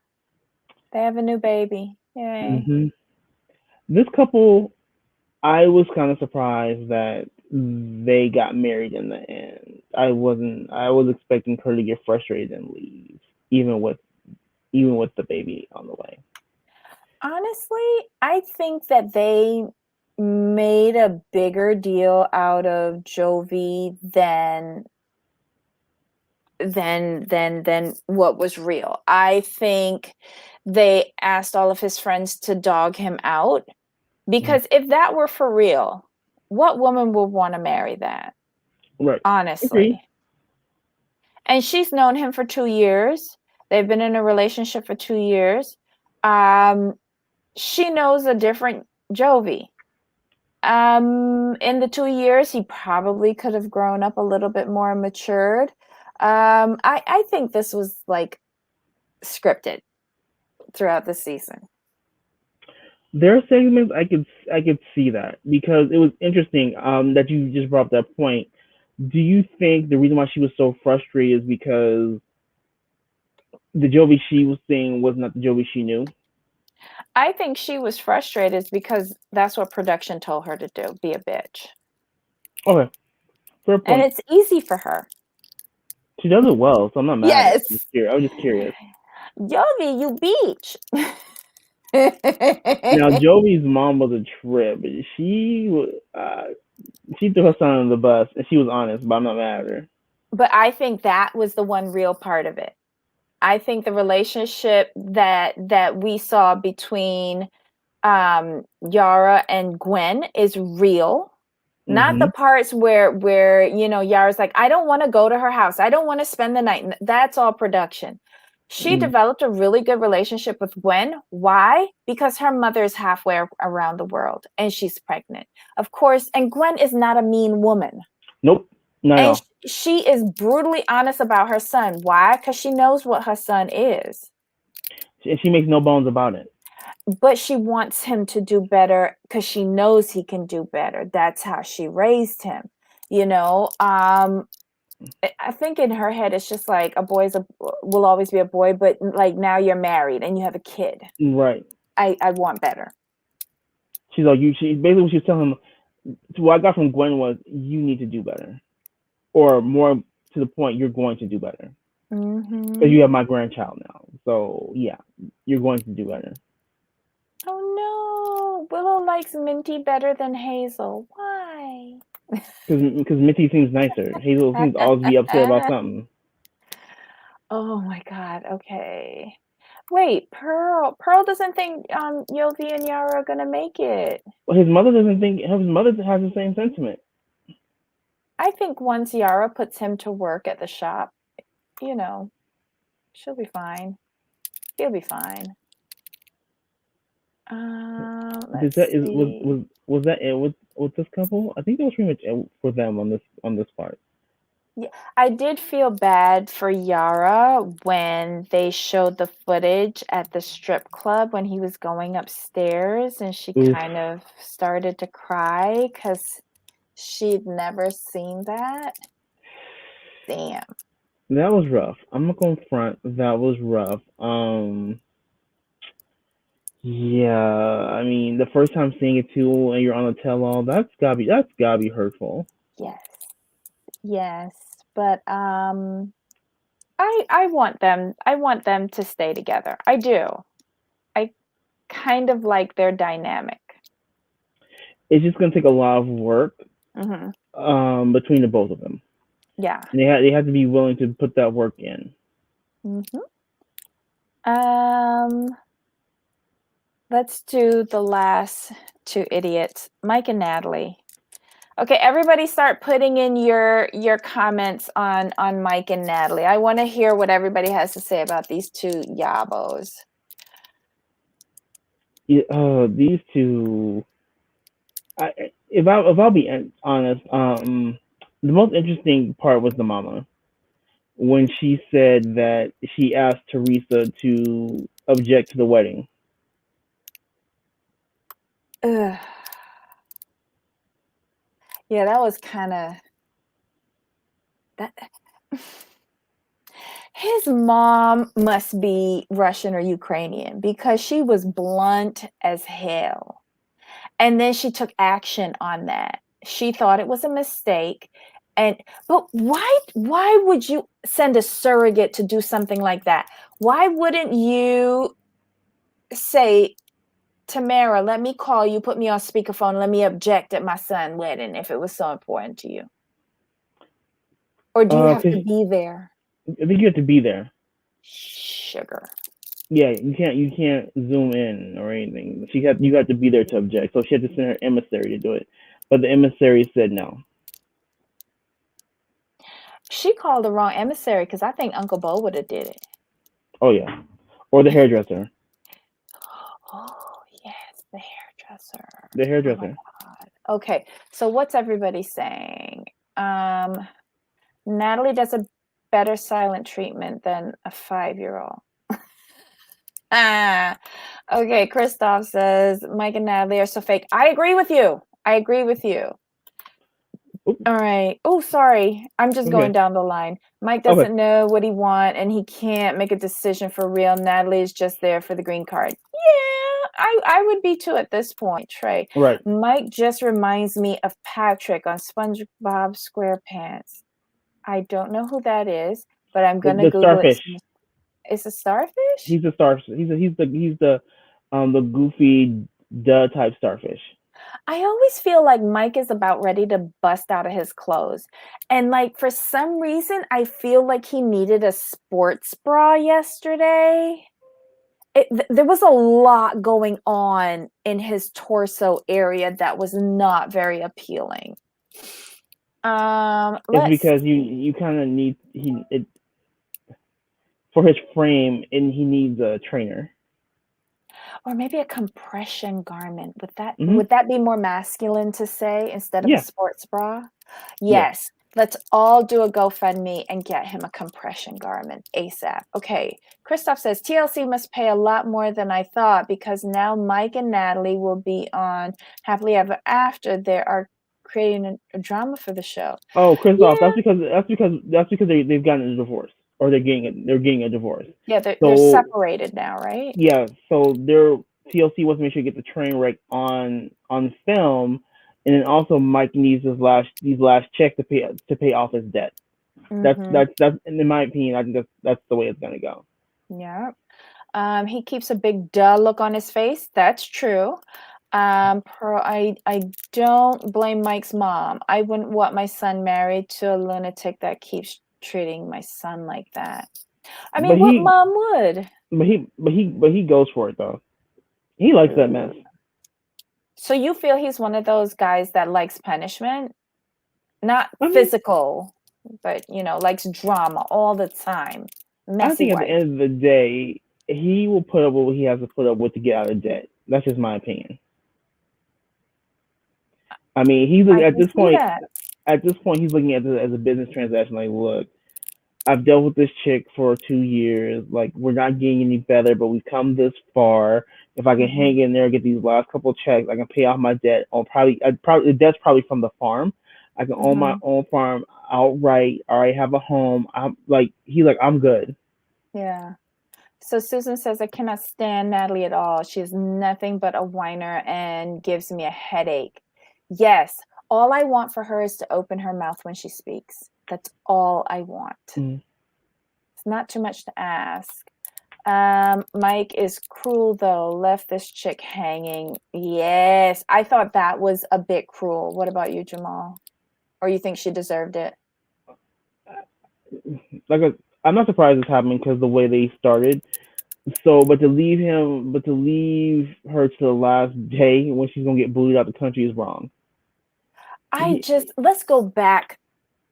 They have a new baby. Yay. Hmm. This couple, I was kind of surprised that they got married in the end. I wasn't. I was expecting her to get frustrated and leave, even with the baby on the way. Honestly, I think that they made a bigger deal out of Jovi than what was real. I think they asked all of his friends to dog him out Mhm. because if that were for real, what woman would want to marry that? Right. Agree. Honestly. And she's known him for 2 years. They've been in a relationship for 2 years. Um she knows a different Jovi. In the 2 years, he probably could have grown up a little bit more matured. I think this was like scripted throughout the season. There are segments I could see that because it was interesting that you just brought up that point. Do you think the reason why she was so frustrated is because the Jovi she was seeing was not the Jovi she knew? I think she was frustrated because that's what production told her to do, be a bitch. Okay, Fair And point. it's easy for her. She does it well, so I'm not mad. Yes. I was just curious. Yovi, you beach. Now, Jovi's mom was a trip. She threw her son under the bus, and she was honest, but I'm not mad at her. But I think that was the one real part of it. I think the relationship that we saw between Yara and Gwen is real. Not the Hmm. parts where Yara's like, I don't want to go to her house. I don't want to spend the night. That's all production. She developed a really good relationship with Gwen. Why? Because her mother is halfway around the world and she's pregnant. Of course, and Gwen is not a mean woman. Nope, not at And all. she is brutally honest about her son. Why? Because she knows what her son is. And she makes no bones about it. But she wants him to do better because she knows he can do better. That's how she raised him. You know, I think in her head it's just like will always be a boy, but like now you're married and you have a kid. Right. I want better. She's like, she basically what she was telling him. What I got from Gwen was, you need to do better, or more to the point, you're going to do better because Mm-hmm. you have my grandchild now. So yeah, you're going to do better. Oh no, Willow likes Minty better than Hazel. Why? Because Mitzi seems nicer. Hazel seems to always be upset about something. Oh my God. Okay. Wait, Pearl. Pearl doesn't think Yovi and Yara are gonna make it. But his mother doesn't think. His mother has the same sentiment. I think once Yara puts him to work at the shop, you know, she'll be fine. He'll be fine. Does Let's that is see. was that it with this couple? I think that was pretty much it for them on this part. Yeah, I did feel bad for Yara when they showed the footage at the strip club when he was going upstairs and she Oof, kind of started to cry because she'd never seen that. Damn. that was rough. I'm not gonna front. That was rough. Yeah, I mean, the first time seeing it too, and you're on a tell-all, that's gotta be hurtful. Yes. Yes. But I want them to stay together. I do. I kind of like their dynamic. It's just gonna take a lot of work Hmm. between the both of them, Yeah. and they have to be willing to put that work in. Hmm. Um, let's do the last two idiots, Mike and Natalie. Okay, everybody start putting in your comments on Mike and Natalie. I want to hear what everybody has to say about these two yabos. Yeah, these two. If I'll be honest, the most interesting part was the mama when she said that she asked Teresa to object to the wedding. Ugh. Yeah, that was kind of that. His mom must be Russian or Ukrainian because she was blunt as hell. And then she took action on that. She thought it was a mistake. But why would you send a surrogate to do something like that? Why wouldn't you say, Tamara, let me call you, put me on speakerphone, let me object at my son's wedding if it was so important to you? Or do you have to 'Cause be there? I think you have to be there. Sugar. Yeah, you can't zoom in or anything. You had to be there to object. So she had to send her emissary to do it, but the emissary said no. She called the wrong emissary because I think Uncle Bo would have did it. Oh yeah, or the hairdresser. Oh, yes, the hairdresser. The Oh my hairdresser. God. Okay, so what's everybody saying? Natalie does a better silent treatment than a 5-year-old. Ah, okay, Christoph says Mike and Natalie are so fake. I agree with you. I agree with you. Oop, All right. Oh, sorry. I'm just going okay, down the line. Mike okay. doesn't know what he wants and he can't make a decision for real. Natalie is just there for the green card. Yeah. I would be too at this point, Trey. Right. Mike just reminds me of Patrick on SpongeBob SquarePants. I don't know who that is, but I'm gonna The Google it. starfish. It's a starfish? He's a starfish. He's the goofy duh type starfish. I always feel like Mike is about ready to bust out of his clothes. And like for some reason, I feel like he needed a sports bra yesterday. There was a lot going on in his torso area that was not very appealing. It's Let's because you kind of need for his frame, and he needs a trainer. or maybe a compression garment. Hmm. Would that be more masculine to say instead of a Yeah. sports bra? Yes. Yes. Let's all do a GoFundMe and get him a compression garment ASAP. Okay. Christoph says TLC must pay a lot more than I thought because now Mike and Natalie will be on Happily Ever After. They are creating a drama for the show. Oh, Kristoff. Yeah. That's because they've gotten a divorce, or they're getting a divorce. Yeah, they're So separated now, right? yeah, so their TLC wants to make sure to get the train wreck on film, and then also Mike needs these last checks to pay off his debt. That's Mm-hmm. that's in my opinion. I think that's the way it's gonna go. Yeah. He keeps a big duh look on his face. That's true. I don't blame Mike's mom. I wouldn't want my son married to a lunatic that keeps treating my son like that. I But mean, what he mom would? but he goes for it though. He likes that mess. So you feel he's one of those guys that likes punishment? Not I mean, physical, but likes drama all the time. I Messy think at the wife. end of the day, he will put up with what he has to put up with to get out of debt. That's just my opinion. I mean, he's I at can this see point. that. At this point, he's looking at it as a business transaction. Like, look, I've dealt with this chick for 2 years. Like, we're not getting any better, but we've come this far. If I can Mhm. hang in there, get these last couple of checks, I can pay off my debt. The debt's probably from the farm. I can own my Mhm. own farm outright. I already have a home. I'm good. Yeah. So Susan says, I cannot stand Natalie at all. She is nothing but a whiner and gives me a headache. Yes, all I want for her is to open her mouth when she speaks. That's all I want. Mm. It's not too much to ask. Mike is cruel though. Left this chick hanging. Yes, I thought that was a bit cruel. What about you, Jamal? Or you think she deserved it? I'm not surprised it's happening because the way they started. So, but to leave her to the last day when she's gonna get booted out the country is wrong. Let's go back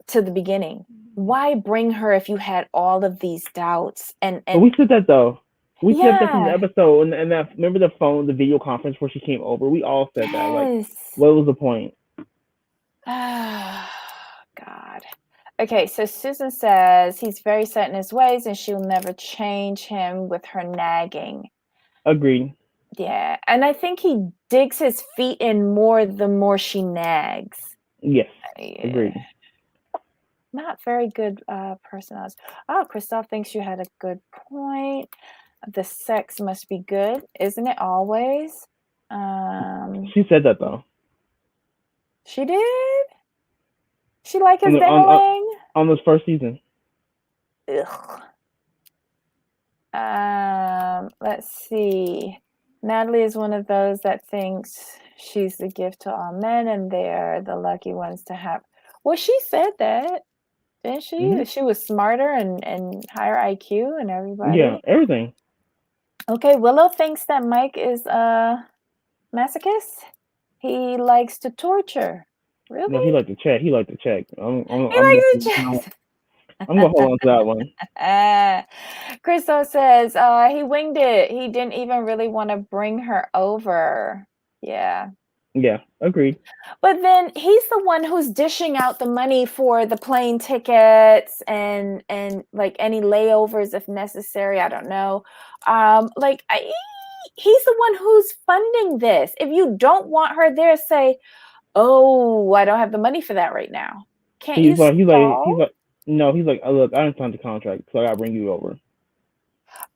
to the beginning. Why bring her if you had all of these doubts But and we said that though. We said that from the yeah, episode, and that remember the video conference where she came over. We all said that. Like, yes. what was the point? Ah, God. Okay, so Susan says he's very set in his ways and she'll never change him with her nagging. Agreed. Yeah, and I think he digs his feet in more the more she nags. Yes. Yeah. Agreed. Not very good personality. Oh, Christoph thinks you had a good point. The sex must be good, isn't it always? She said that though. She did? She like On his the ding-a-ling? on this first season. Ugh. Let's see. Natalie is one of those that thinks she's the gift to all men and they're the lucky ones to have. Well, she said that, didn't she? Hmm. She was smarter and higher IQ and Yeah, everybody. everything. Okay, Willow thinks that Mike is a masochist. He likes to torture. No, he Really? liked to check. He liked to check. He likes to check. I'm gonna hold on to that one. Christo says he winged it. He didn't even really want to bring her over. Yeah. Yeah, agreed. But then he's the one who's dishing out the money for the plane tickets and like any layovers if necessary. I don't know. He's the one who's funding this. If you don't want her there, say, "Oh, I don't have the money for that right now." Can't you He's like, stall? no, he's like, oh, look, I didn't sign the contract, so I gotta bring you over.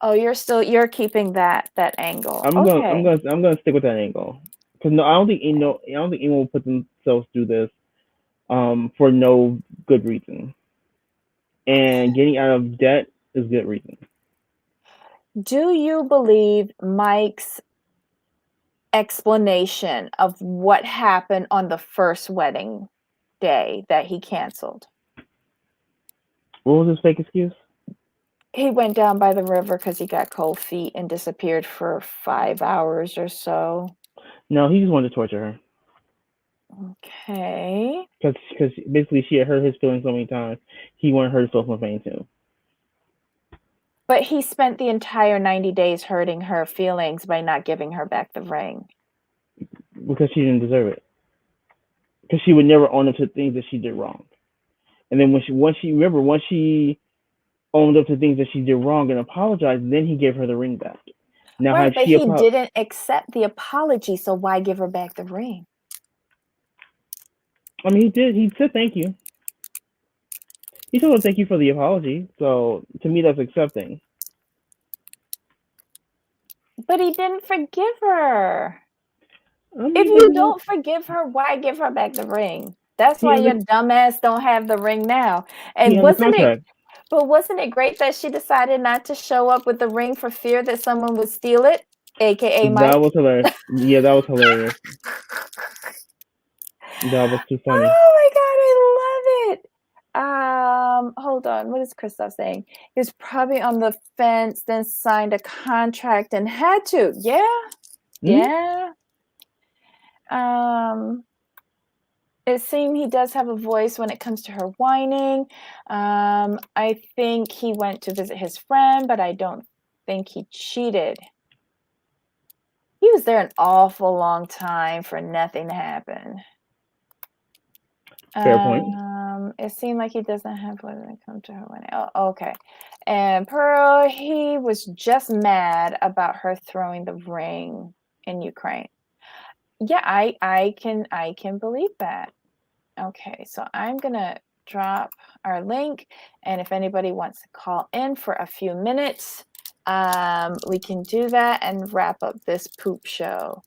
Oh, you're keeping that angle. I'm Okay. gonna I'm gonna stick with that angle because no, I don't think anyone will put themselves through this for no good reason. And getting out of debt is good reason. Do you believe Mike's explanation of what happened on the first wedding day that he canceled? What was his fake excuse? He went down by the river because he got cold feet and disappeared for 5 hours or so. No, he just wanted to torture her Okay. because basically she had hurt his feelings so many times. He wanted her to feel some pain too But he spent the entire 90 days hurting her feelings by not giving her back the ring. because she didn't deserve it. Because she would never own up to things that she did wrong. And then once she owned up to things that she did wrong and apologized, then he gave her the ring back. Now Right, had but she he apologized, didn't accept the apology, so why give her back the ring? I mean, he did. He said thank you. He told her thank you for the apology. So to me, that's accepting. But he didn't forgive her. I If mean, but you don't forgive her, why give her back the ring? That's he why has your dumbass don't have the ring now. he And has a contract. wasn't it great that she decided not to show up with the ring for fear that someone would steal it, aka That Mike? was hilarious. Yeah, that was hilarious. That was too funny. Oh my god, I love it. Hold on. What is Christoph saying? He was probably on the fence, then signed a contract and had to. Yeah, Hmm? yeah. Um, it seemed he does have a voice when it comes to her whining. I think he went to visit his friend, but I don't think he cheated. He was there an awful long time for nothing to happen. Fair point. It seemed like he doesn't have when it comes to her wedding. Oh, okay. And Pearl, he was just mad about her throwing the ring in Ukraine. Yeah, I can believe that. Okay, so I'm gonna drop our link, and if anybody wants to call in for a few minutes, we can do that and wrap up this poop show.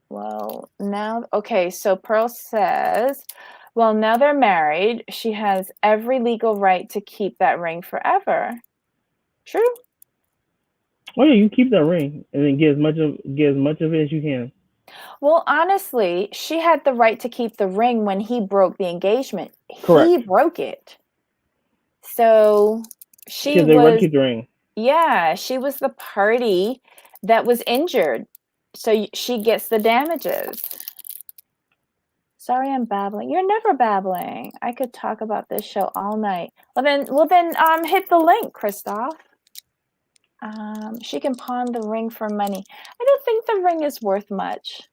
Well, now, okay, so Pearl says, well, now they're married. She has every legal right to keep that ring forever. True. Oh yeah, you keep that ring and then get as much of it as you can. Well, honestly, she had the right to keep the ring when he broke the engagement. He Correct. broke it. So She she has the right to was, keep the ring. yeah, she was the party that was injured. So she gets the damages. Sorry, I'm babbling. You're never babbling. I could talk about this show all night. Well then, hit the link, Christoph. She can pawn the ring for money. I don't think the ring is worth much.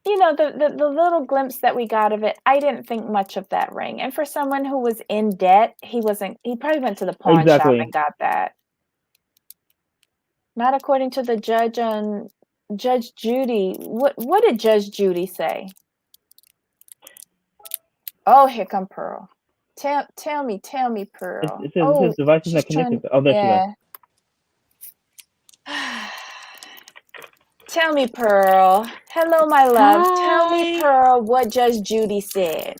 You know, the little glimpse that we got of it, I didn't think much of that ring. And for someone who was in debt, he probably went to the pawn shop and Exactly. got that. Not according to the judge on Judge Judy. What did Judge Judy say? Oh, here come Pearl. Tell me, Pearl. It says Oh, device is she's not connected. trying. Oh, there she goes. Yeah. Tell me, Pearl. Hello, my love. Tell me, Hi. Pearl, what Judge Judy said.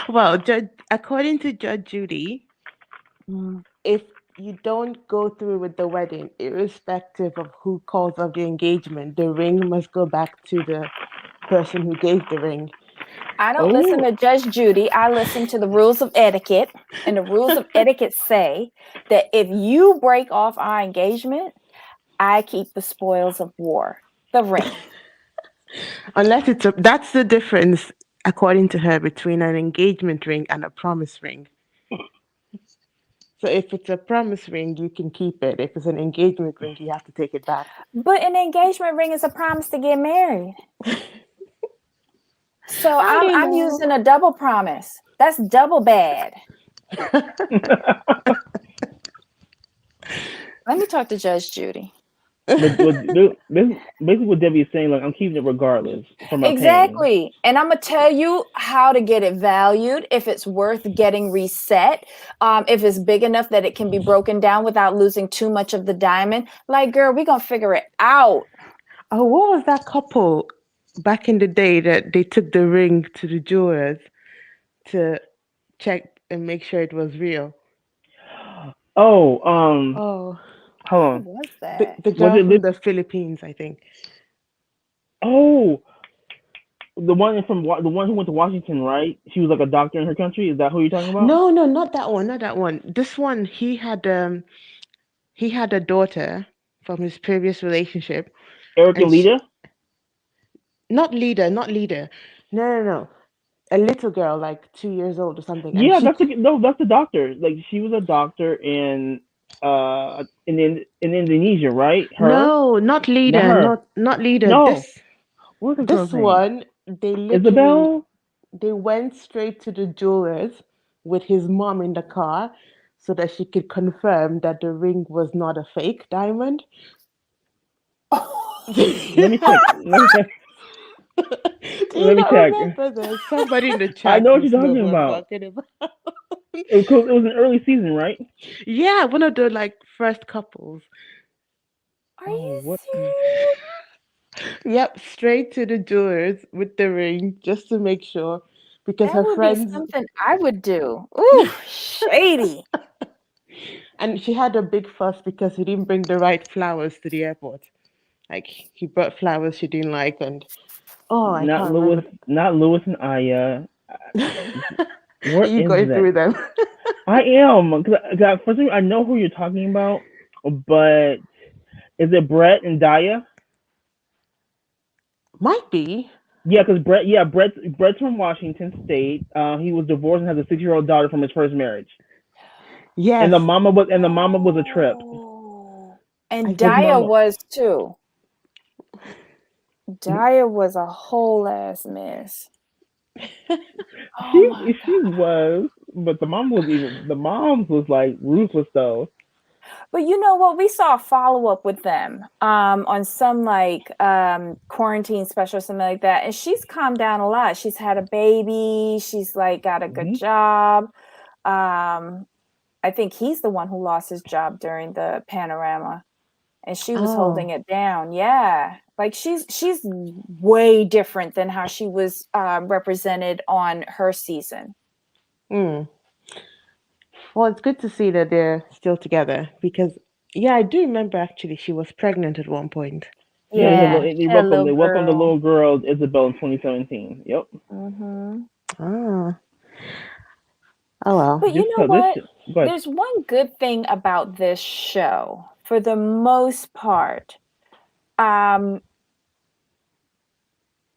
Well, according to Judge Judy, Mm. if you don't go through with the wedding, irrespective of who calls off the engagement, the ring must go back to the person who gave the ring. I don't listen Oh, to Judge Judy. I listen to the rules of etiquette. And the rules of etiquette say that if you break off our engagement, I keep the spoils of war, the ring. Unless that's the difference, according to her, between an engagement ring and a promise ring. So if it's a promise ring, you can keep it. If it's an engagement ring, you have to take it back. But an engagement ring is a promise to get married. So I don't I'm know. using a double promise. That's double bad. Let me talk to Judge Judy. this basically what Debbie is saying. Like, I'm keeping it regardless for my pain. Exactly. And I'm gonna tell you how to get it valued, if it's worth getting reset, if it's big enough that it can be broken down without losing too much of the diamond. Like, girl, we gonna figure it out. Oh, what was that couple back in the day that they took the ring to the jewelers to check and make sure it was real? Oh, Oh, hold Who on. was the that? the Was girl it from the Philippines, I think. Oh, the one who went to Washington, right? She was like a doctor in her country. Is that who you're talking about? No, no, not that one, not that one. This one, he had a daughter from his previous relationship, Eric and and Lita? not leader, not leader. No, no, no. A little girl, like 2 years old or something, and Yeah, that's the no, that's the doctor. Like, she was a doctor in Indonesia, right? Her, no, not not leader, her. not leader. No, what's the girl's This name? one, they literally Isabel? they went straight to the jewelers with his mom in the car so that she could confirm that the ring was not a fake diamond. Let me check. Let me check. Do you Let me not check. remember this? Somebody in the I chat know what you're must know talking who I'm about. talking about. It was an early season, right? Yeah, one of the like first couples. Are Oh, you what? serious? Yep, straight to the jewelers with the ring just to make sure because That her would be friends something I would do. Ooh, shady. and she had a big fuss because he didn't bring the right flowers to the airport. Like he brought flowers she didn't like and oh, I Not can't Lewis. remember. Not Lewis and Aya. Where You is going that? through them. I am. Cause for some reason, I know who you're talking about, but is it Brett and Daya? Might be. Yeah, because Brett. Yeah, Brett's from Washington State. He was divorced and has a 6-year-old daughter from his first marriage. And the Yes, mama was a trip. Oh. I And His think Daya mama. was too. Daya was a whole ass mess. Oh my She God. was, but the moms was like ruthless though. But you know what? We saw a follow up with them on some like quarantine special or something like that. And she's calmed down a lot. She's had a baby. She's like got a good Hmm. job. Um, I think he's the one who lost his job during the panorama. And she was holding oh. it down. Yeah, like she's way different than how she was represented on her season. Mm. Well, it's good to see that they're still together because yeah, I do remember actually she was pregnant at one point. Yeah, Yeah, she had a little they welcomed the girl. little girl Isabel in 2017. Yep. Hmm. Ah. Oh well. But you know This what? but There's one good thing about this show, for the most part. Um,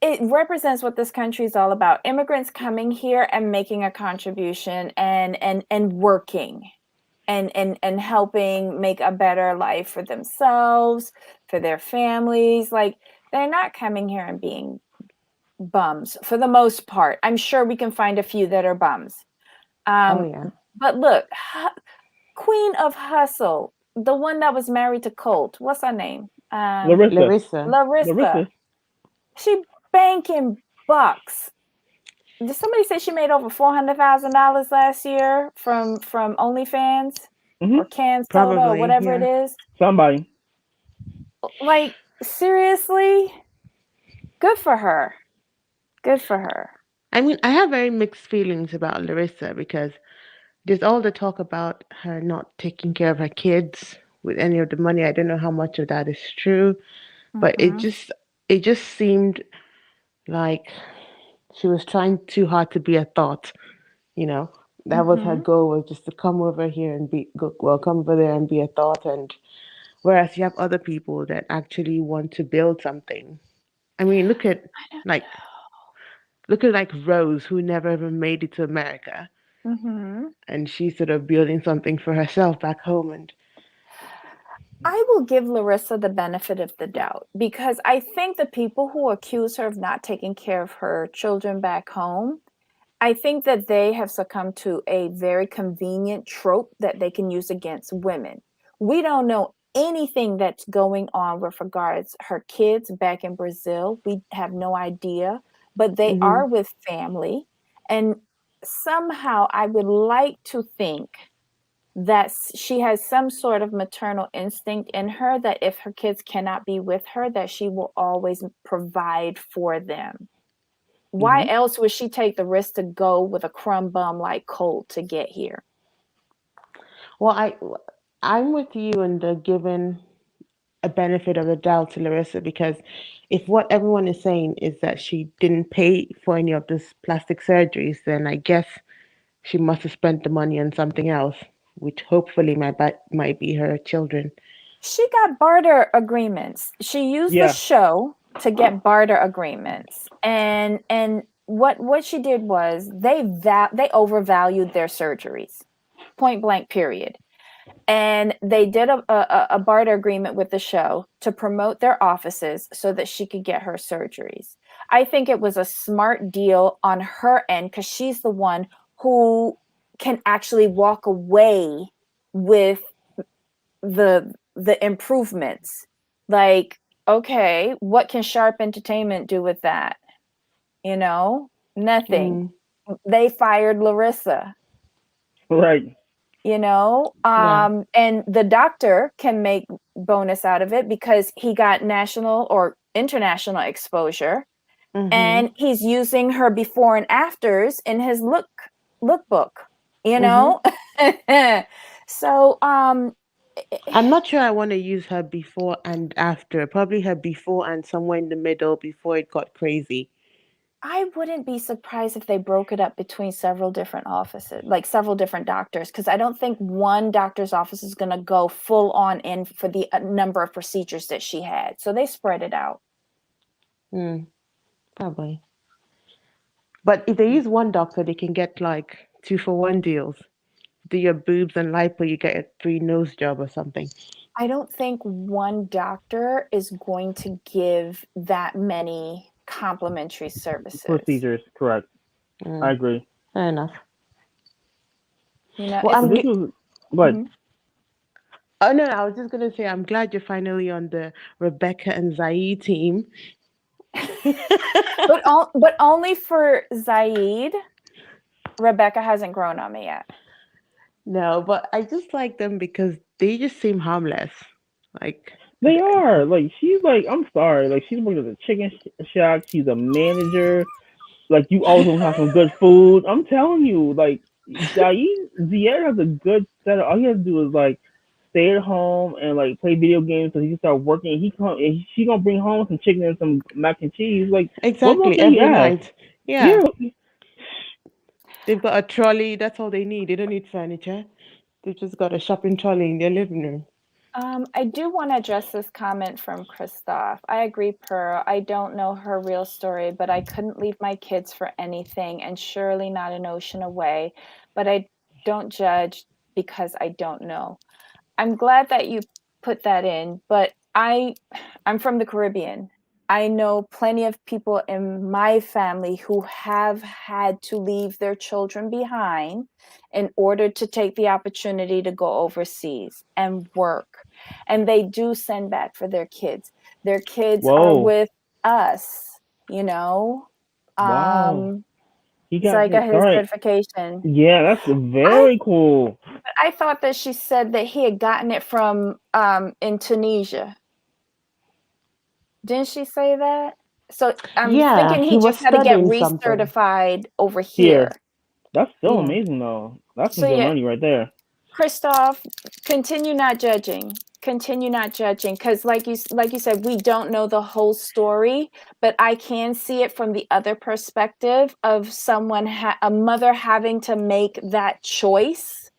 it represents what this country is all about. Immigrants coming here and making a contribution and working and helping make a better life for themselves, for their families. Like, they're not coming here and being bums for the most part. I'm sure we can find a few that are bums. Oh Um, yeah. but look, Queen of Hustle, the one that was married to Colt, what's her name? Larissa. Larissa. Larissa. Larissa. She banking bucks. Did somebody say she made over $400,000 last year from OnlyFans or Hmm. Can Soda or Probably, whatever it yeah. is? Somebody. Like, seriously, good for her. Good for her. I mean, I have very mixed feelings about Larissa because there's all the talk about her not taking care of her kids with any of the money. I don't know how much of that is true, but Hmm. it just seemed like she was trying too hard to be a thought, you know. That was her Hmm. goal was just to come over here and be go, well, come over there and be a thought and whereas you have other people that actually want to build something. I mean, like look at like Rose who never even made it to America Hmm. and she's sort of building something for herself back home and I will give Larissa the benefit of the doubt, because I think the people who accuse her of not taking care of her children back home, I think that they have succumbed to a very convenient trope that they can use against women. We don't know anything that's going on with regards her kids back in Brazil. We have no idea, but they Mm-hmm. are with family. And somehow I would like to think that she has some sort of maternal instinct in her, that if her kids cannot be with her, that she will always provide for them. Why Hmm. else would she take the risk to go with a crumb bum like Colt to get here? Well, I'm with you in the giving a benefit of the doubt to Larissa, because if what everyone is saying is that she didn't pay for any of this plastic surgeries, then I guess she must have spent the money on something else, which hopefully might be her children. She got barter agreements. She used the Yeah. show to get barter agreements. And what she did was they overvalued their surgeries. Point blank period. And they did a barter agreement with the show to promote their offices so that she could get her surgeries. I think it was a smart deal on her end because she's the one who can actually walk away with the improvements. Like, okay, what can Sharp Entertainment do with that? You know, nothing. Mm, They fired Larissa. Right. yeah. And the doctor can make bonus out of it because he got national or international exposure, Mhm. and he's using her before and afters in his lookbook, you Mhm. know. So I'm not sure I want to use her before and after. Probably her before and somewhere in the middle before it got crazy. I wouldn't be surprised if they broke it up between several different offices, like several different doctors, because I don't think one doctor's office is going to go full on in for the number of procedures that she had. So they spread it out. Mm, probably. But if they use one doctor, they can get like 2-for-1 deals. Do your boobs and lipo, you get a free nose job or something. I don't think one doctor is going to give that many complimentary services. Procedures. Correct. I Mm, agree. fair enough. Well, But It's this was, but mhm. oh no, I was just gonna say I'm glad you're finally on the Rebecca and Zied team. But only for Zied. Rebecca hasn't grown on me yet. No, but I just like them because they just seem harmless. Like, they are like she's like I'm sorry like she's working at a chicken shack. She's a manager. Like you always gonna have some good food. I'm telling you, like Zied has a good setup. All he has to do is like stay at home and like play video games so he can start working. She gonna bring home some chicken and some mac and cheese. Like what more exactly, can he every ask? night. Yeah, Yeah, they've got a trolley. That's all they need. They don't need furniture. They've just got a shopping trolley in their living room. I do want to address this comment from Christoph. I agree, Pearl. I don't know her real story, but I couldn't leave my kids for anything, and surely not an ocean away. But I don't judge because I don't know. I'm glad that you put that in, but I'm from the Caribbean. I know plenty of people in my family who have had to leave their children behind in order to take the opportunity to go overseas and work. And they do send back for their kids. Their kids are whoa, with us, you know. wow. Um, He got Zyga his all his right. certification. Yeah, that's I very cool. I thought that she said that he had gotten it from in Tunisia. Didn't she say that? So I'm Yeah, thinking he he was just had to get studying something. recertified over Here, here. that's still Yeah. amazing though. That's some So good yeah, money right there. Christoph, continue not judging. Continue not judging, because like you said, we don't know the whole story, but I can see it from the other perspective of a mother having to make that choice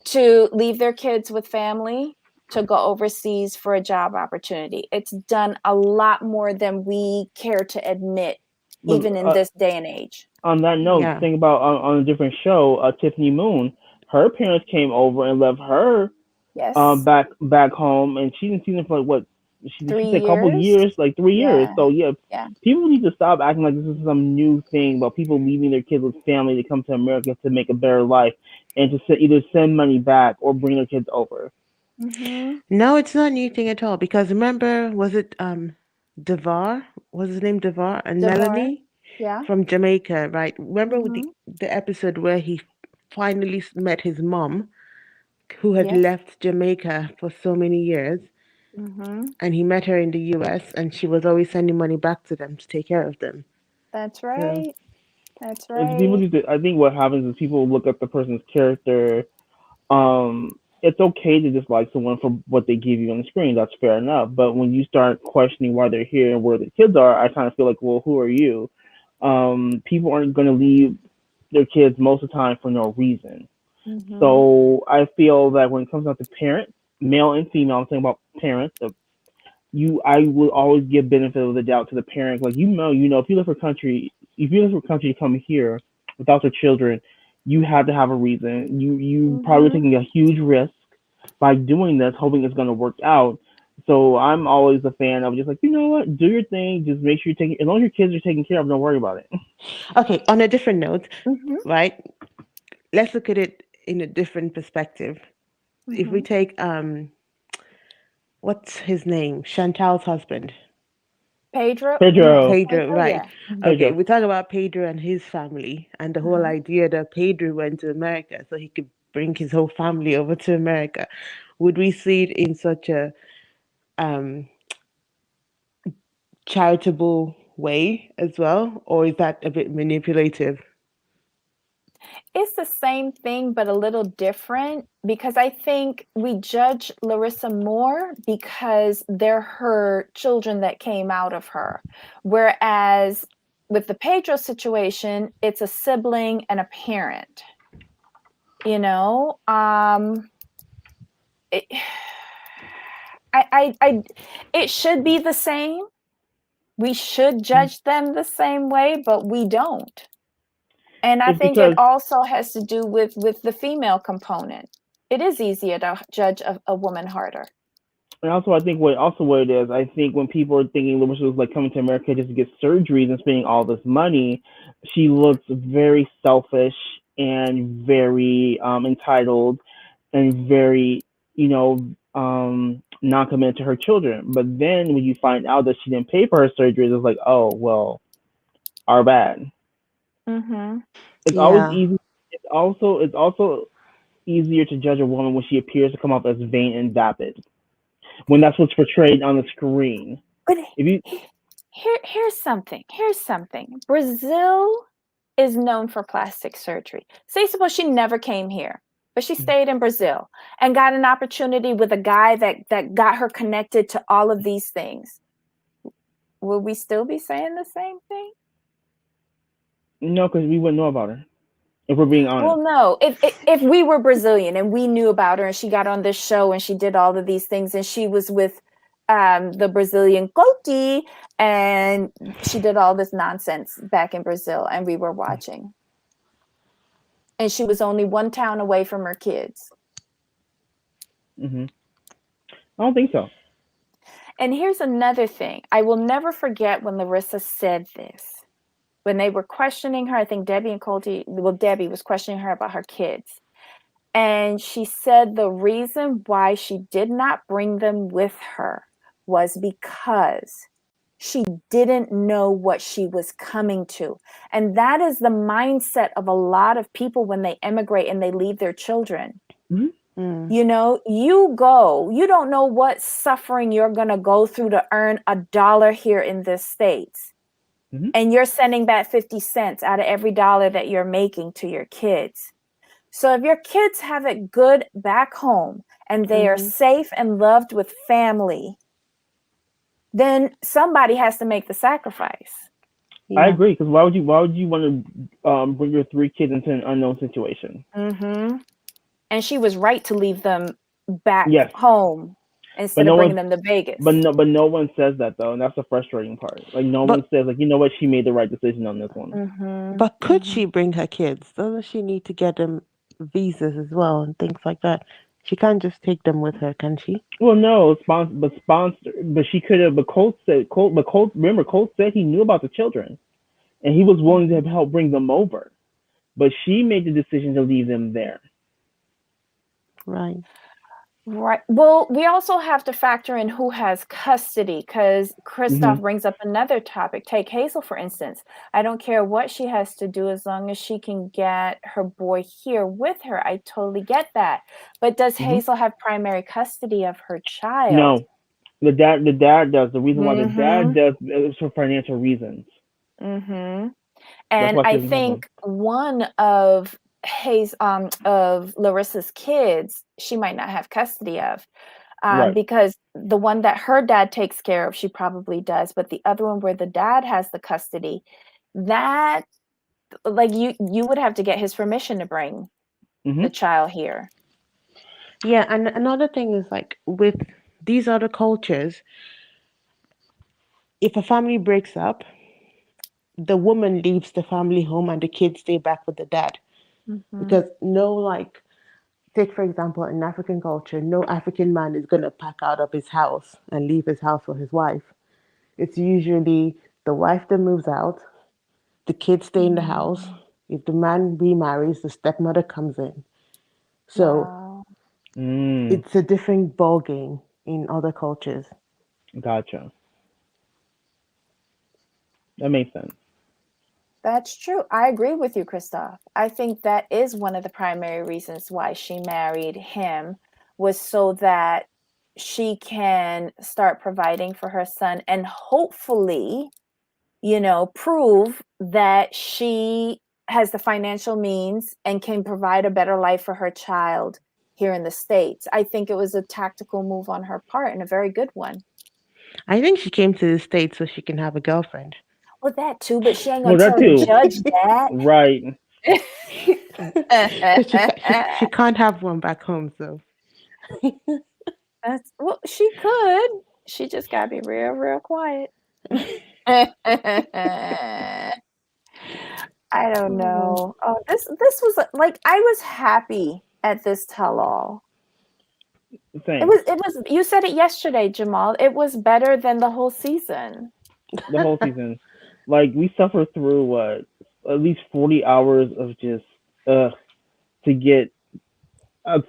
to leave their kids with family to go overseas for a job opportunity. It's done a lot more than we care to admit, But even in this day and age. on that note, Yeah. think about on a different show, Tiffany Moon. Her parents came over and left her Yes, back home, and she didn't see them for like what three she said a couple of years. years, like 3 years. Yeah, So yeah, yeah. people need to stop acting like this is some new thing about people leaving their kids with family to come to America to make a better life and to either send money back or bring their kids over. Mhm. No, it's not a new thing at all. Because remember, was it Devar? Was his name Devar and Devar. Melanie Yeah. from Jamaica, right? Remember with Mhm. the episode where he finally met his mom, who had Yes. left Jamaica for so many years, Mhm. and he met her in the U.S. and she was always sending money back to them to take care of them. That's So right. That's And people right. need to. I think what happens is people look at the person's character. It's okay to dislike someone for what they give you on the screen. That's fair enough. But when you start questioning why they're here and where the kids are, I kind of feel like, well, who are you? People aren't going to leave their kids most of the time for no reason. Mhm. So I feel that when it comes down to parents, male and female, I'm talking about parents. I will always give benefit of the doubt to the parent. Like if you live for country, if you live for country to come here without your children, you have to have a reason. You probably Mhm. taking a huge risk by doing this, hoping it's going to work out. So I'm always a fan of just like, you know what, do your thing. Just make sure you take as long as your kids are taken care of, don't worry about it. okay, on a different note, Mhm. right? Let's look at it in a different perspective. If we Mhm. take what's his name? Chantal's husband. Pedro? No, Pedro, Pedro, Pedro, right. yeah. Mhm. Okay, Pedro. we talk about Pedro and his family and the whole Uh-huh. idea that Pedro went to America so he could bring his whole family over to America. Would we see it in such a um, charitable way as well, or is that a bit manipulative? It's the same thing, but a little different because I think we judge Larissa more because they're her children that came out of her. Whereas with the Pedro situation, it's a sibling and a parent, you know? It, I, it should be the same. We should judge them the same way, but we don't. And I It's think it because also has to do with the female component. It is easier to judge a woman harder. And also, I think what it is, I think when people are thinking Larissa was like coming to America just to get surgeries and spending all this money, she looks very selfish and very entitled and very, not committed to her children. But then when you find out that she didn't pay for her surgeries, it's like, oh well, our bad. Mhm. It's always Yeah. easy. It's also easier to judge a woman when she appears to come off as vain and vapid when that's what's portrayed on the screen. But If you here's something. Here's something. Brazil is known for plastic surgery. Say suppose she never came here, but she stayed in Brazil and got an opportunity with a guy that got her connected to all of these things. Will we still be saying the same thing? No, because we wouldn't know about her if we're being Well, honest. no. If we were Brazilian and we knew about her and she got on this show and she did all of these things and she was with the Brazilian Coty and she did all this nonsense back in Brazil and we were watching. And she was only one town away from her kids. Hmm. I don't think so. And here's another thing. I will never forget when Larissa said this. When they were questioning her, I think Debbie and Coty, well, Debbie was questioning her about her kids. And she said the reason why she did not bring them with her was because she didn't know what she was coming to. And that is the mindset of a lot of people when they emigrate and they leave their children. Hmm. Mm. You know, you go, you don't know what suffering you're going to go through to earn $1 here in this States. Hmm. And you're sending back 50 cents out of every dollar that you're making to your kids. So if your kids have it good back home and they are Mm-hmm. safe and loved with family, then somebody has to make the sacrifice. I Yeah. agree. Because why would you want to bring your three kids into an unknown situation? Mm-hmm. And she was right to leave them back Yes, home but instead of no bringing one, them to but Vegas. no one says that though, and that's the frustrating part. Like no one But says like, you know what, she made the right decision on this one. Mm-hmm. but could Mm-hmm. she bring her kids? Doesn't she need to get them visas as well and things like that? She can't just take them with her, can she? Well, no, but she could have. But Colt, remember, Colt said he knew about the children, and he was willing to Mm-hmm. help bring them over. But she made the decision to leave them there. Right. Right. Well, we also have to factor in who has custody because Hmm. Christoph brings up another topic. Take Hazel, for instance. I don't care what she has to do as long as she can get her boy here with her. I totally get that. But does Hmm. Hazel have primary custody of her child? No, the dad does. The reason why the dad Mm-hmm. does is for financial reasons. Mm-hmm. That's And why she I doesn't have one. think one of Larissa's kids, she might not have custody of. Right. Because the one that her dad takes care of, she probably does, but the other one where the dad has the custody, that like you would have to get his permission to bring the Hmm. child here. Yeah, and another thing is like with these other cultures, if a family breaks up, the woman leaves the family home and the kids stay back with the dad. Mhm. Because no, like, take for example, in African culture, no African man is going to pack out of his house and leave his house for his wife. It's usually the wife that moves out, the kids stay in the house. Mm. If the man remarries, the stepmother comes in. So Wow. Mm, it's a different ball game in other cultures. gotcha. That makes sense. That's true. I agree with you, Christoph. I think that is one of the primary reasons why she married him was so that she can start providing for her son and hopefully prove that she has the financial means and can provide a better life for her child here in the States. I think it was a tactical move on her part and a very good one. I think she came to the States so she can have a girlfriend. Well, that too, but she ain't gonna Well, that tell the too. judge that. Right. Because she can't have one back home, so. That's well, she could. She just gotta be real, real quiet. I don't Oh. know. Oh, this was like I was happy at this tell all. Same. It was you said it yesterday, Jamal. It was better than the whole season. The whole season. Like we suffered through what at least 40 hours of just to get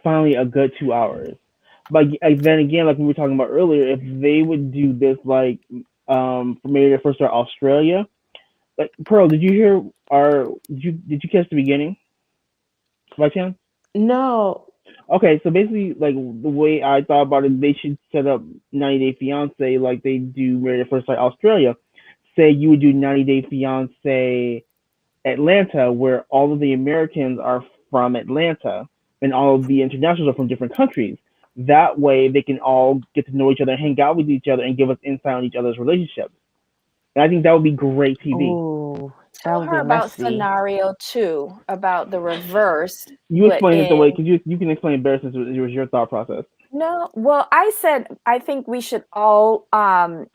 finally a good 2 hours. But then again, like we were talking about earlier, if they would do this like for maybe their first start Australia, like Pearl, did you hear our did you catch the beginning by chance? No. Okay, so basically, like the way I thought about it, they should set up 90 Day Fiance like they do Married at First Sight Australia. Say you would do 90 Day Fiance Atlanta, where all of the Americans are from Atlanta and all of the internationals are from different countries. That way, they can all get to know each other, hang out with each other, and give us insight on each other's relationships. And I think that would be great TV. Oh, that Tell would her be about messy. scenario 2, about the reverse, You but explain it the way, in because you can explain it better since it was your thought process. no, well, I said I think we should all no,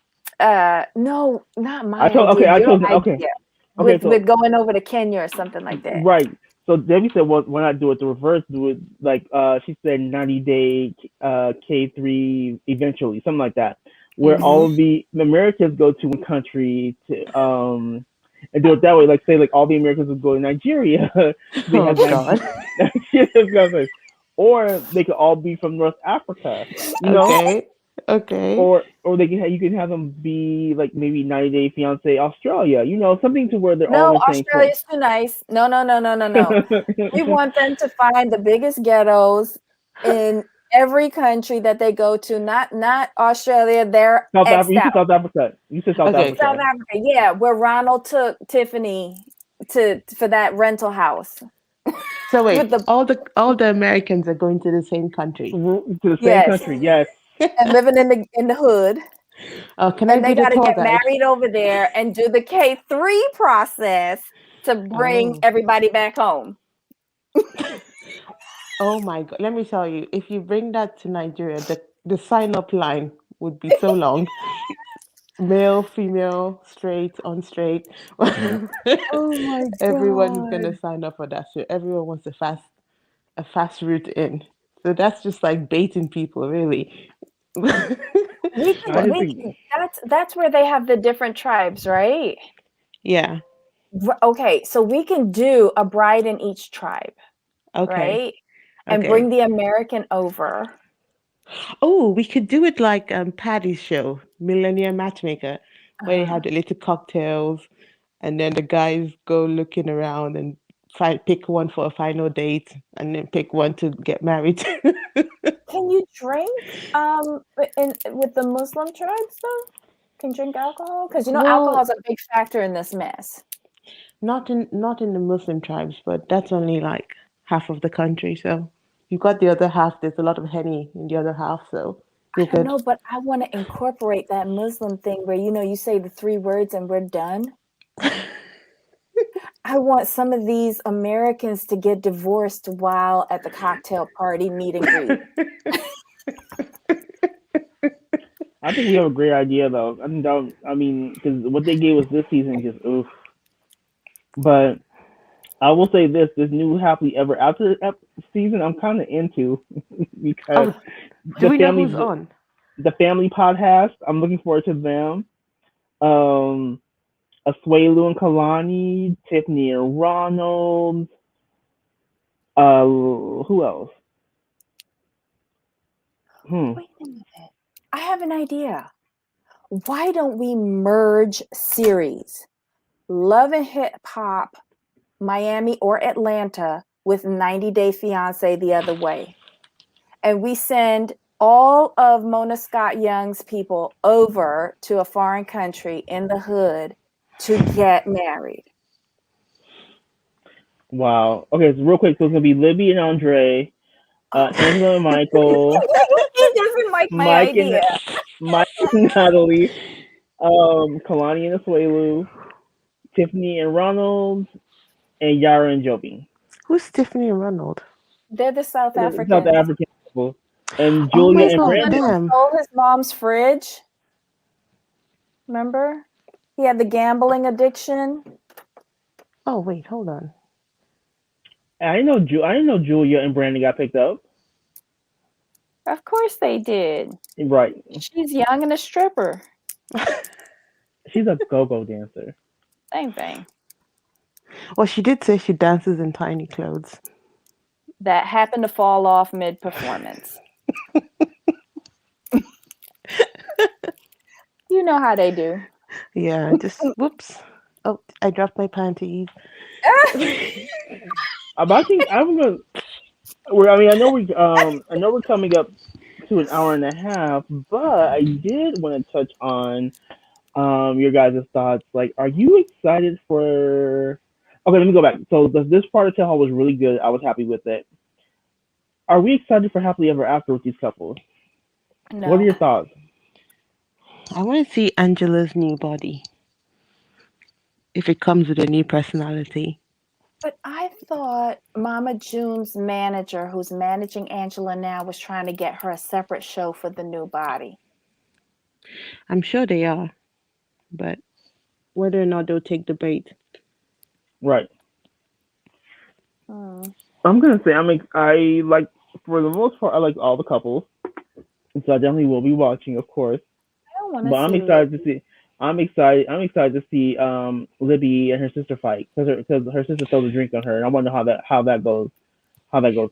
not I my told idea, okay, I your told okay, idea okay, so with going over to Kenya or something like that. right. So Debbie said, "Well, why not do it the reverse? Do it like she said, 90 day K3 eventually, something like that, where Mm-hmm. all of the Americans go to one country to and do it that way. Like say, like all the Americans would go to Nigeria, so they Oh have God. Nigeria, or they could all be from North Africa, you know, Okay. Okay. or they can you can have them be like maybe 90 Day Fiance Australia, something to where they're all in No, the same place. Australia's too nice. No, no, no, no, no, no. We want them to find the biggest ghettos in every country that they go to, not Australia. They're South Africa. X'd You said out. South Africa. You said South Okay. South Africa. Africa, yeah, where Ronald took Tiffany to for that rental house So with wait, the all the Americans are going to the same country. To the same yes, country. Yes. and living in the hood, Can I and be they the got to tour get guide? married over there and do the K3 process to bring Oh. everybody back home. Oh my God. Let me tell you, if you bring that to Nigeria, the sign up line would be so long. Male, female, straight, unstraight. Oh my Everyone's gonna god. sign up for that shit. Everyone wants a fast route in. So that's just like baiting people, really. I just We think can that's where they have the different tribes, right? Yeah. Okay, so we can do a bride in each tribe, Okay. right? And Okay. bring the American over. Oh, we could do it like Patty's show, Millennium Matchmaker, where you Uh, have the little cocktails, and then the guys go looking around and pick one for a final date, and then pick one to get married to. can you drink in with the Muslim tribes though? Can you drink alcohol? Because you know alcohol Well, is a big factor in this mess. not in the Muslim tribes, but that's only like half of the country. So you've got the other half. There's a lot of henny in the other half, so you're I don't good. know, but I want to incorporate that Muslim thing where you say the three words and we're done. I want some of these Americans to get divorced while at the cocktail party meet and greet. I think we have a great idea though. I think that I mean, because what they gave us this season just oof. But I will say this new happily ever after season I'm kind of into because Oh, do the we know who's family on? the family podcast. I'm looking forward to them. Um, Asuelu and Kalani, Tiffany and Ronald. Who else? Hmm. Wait a minute. I have an idea. Why don't we merge series? Love and Hip Hop, Miami or Atlanta with 90 Day Fiancé the other way. And we send all of Mona Scott Young's people over to a foreign country in the hood to get married. Wow. Okay, so real quick, so it's gonna be Libby and Andre, Oh. Angela and Michael, He doesn't like my Mike and idea. Mike and Natalie, Kalani and Asuelu, Tiffany and Ronald, and Yara and Jovi. Who's Tiffany and Ronald? They're the South The South Africans. African people, and Oh Julia my He's and the God, one who Brandon. damn. stole his mom's fridge. Remember? He had the gambling addiction. Oh wait, hold on. I didn't know Julia and Brandon got picked up. Of course they did. Right. She's young and a stripper. She's a go-go dancer. Same thing. Well, she did say she dances in tiny clothes. That happened to fall off mid performance. You know how they do. Yeah, just whoops. Oh, I dropped my panties. I think I'm gonna. I mean, I know we're coming up to an hour and a half, but I did want to touch on your guys' thoughts. Like, are you excited for? Okay, let me go back. So this part of Tell Hall was really good. I was happy with it. Are we excited for Happily Ever After with these couples? What are No. your thoughts? I want to see Angela's new body. If it comes with a new personality. But I thought Mama June's manager, who's managing Angela now, was trying to get her a separate show for the new body. I'm sure they are, but whether or not they'll take the bait. Right. Hmm. I'm gonna say I like for the most part I like all the couples, and so I definitely will be watching, of course. I don't want to But I'm see excited to Libby. see. I'm excited to see Libby and her sister fight because her sister throws a drink on her, and I wonder how that goes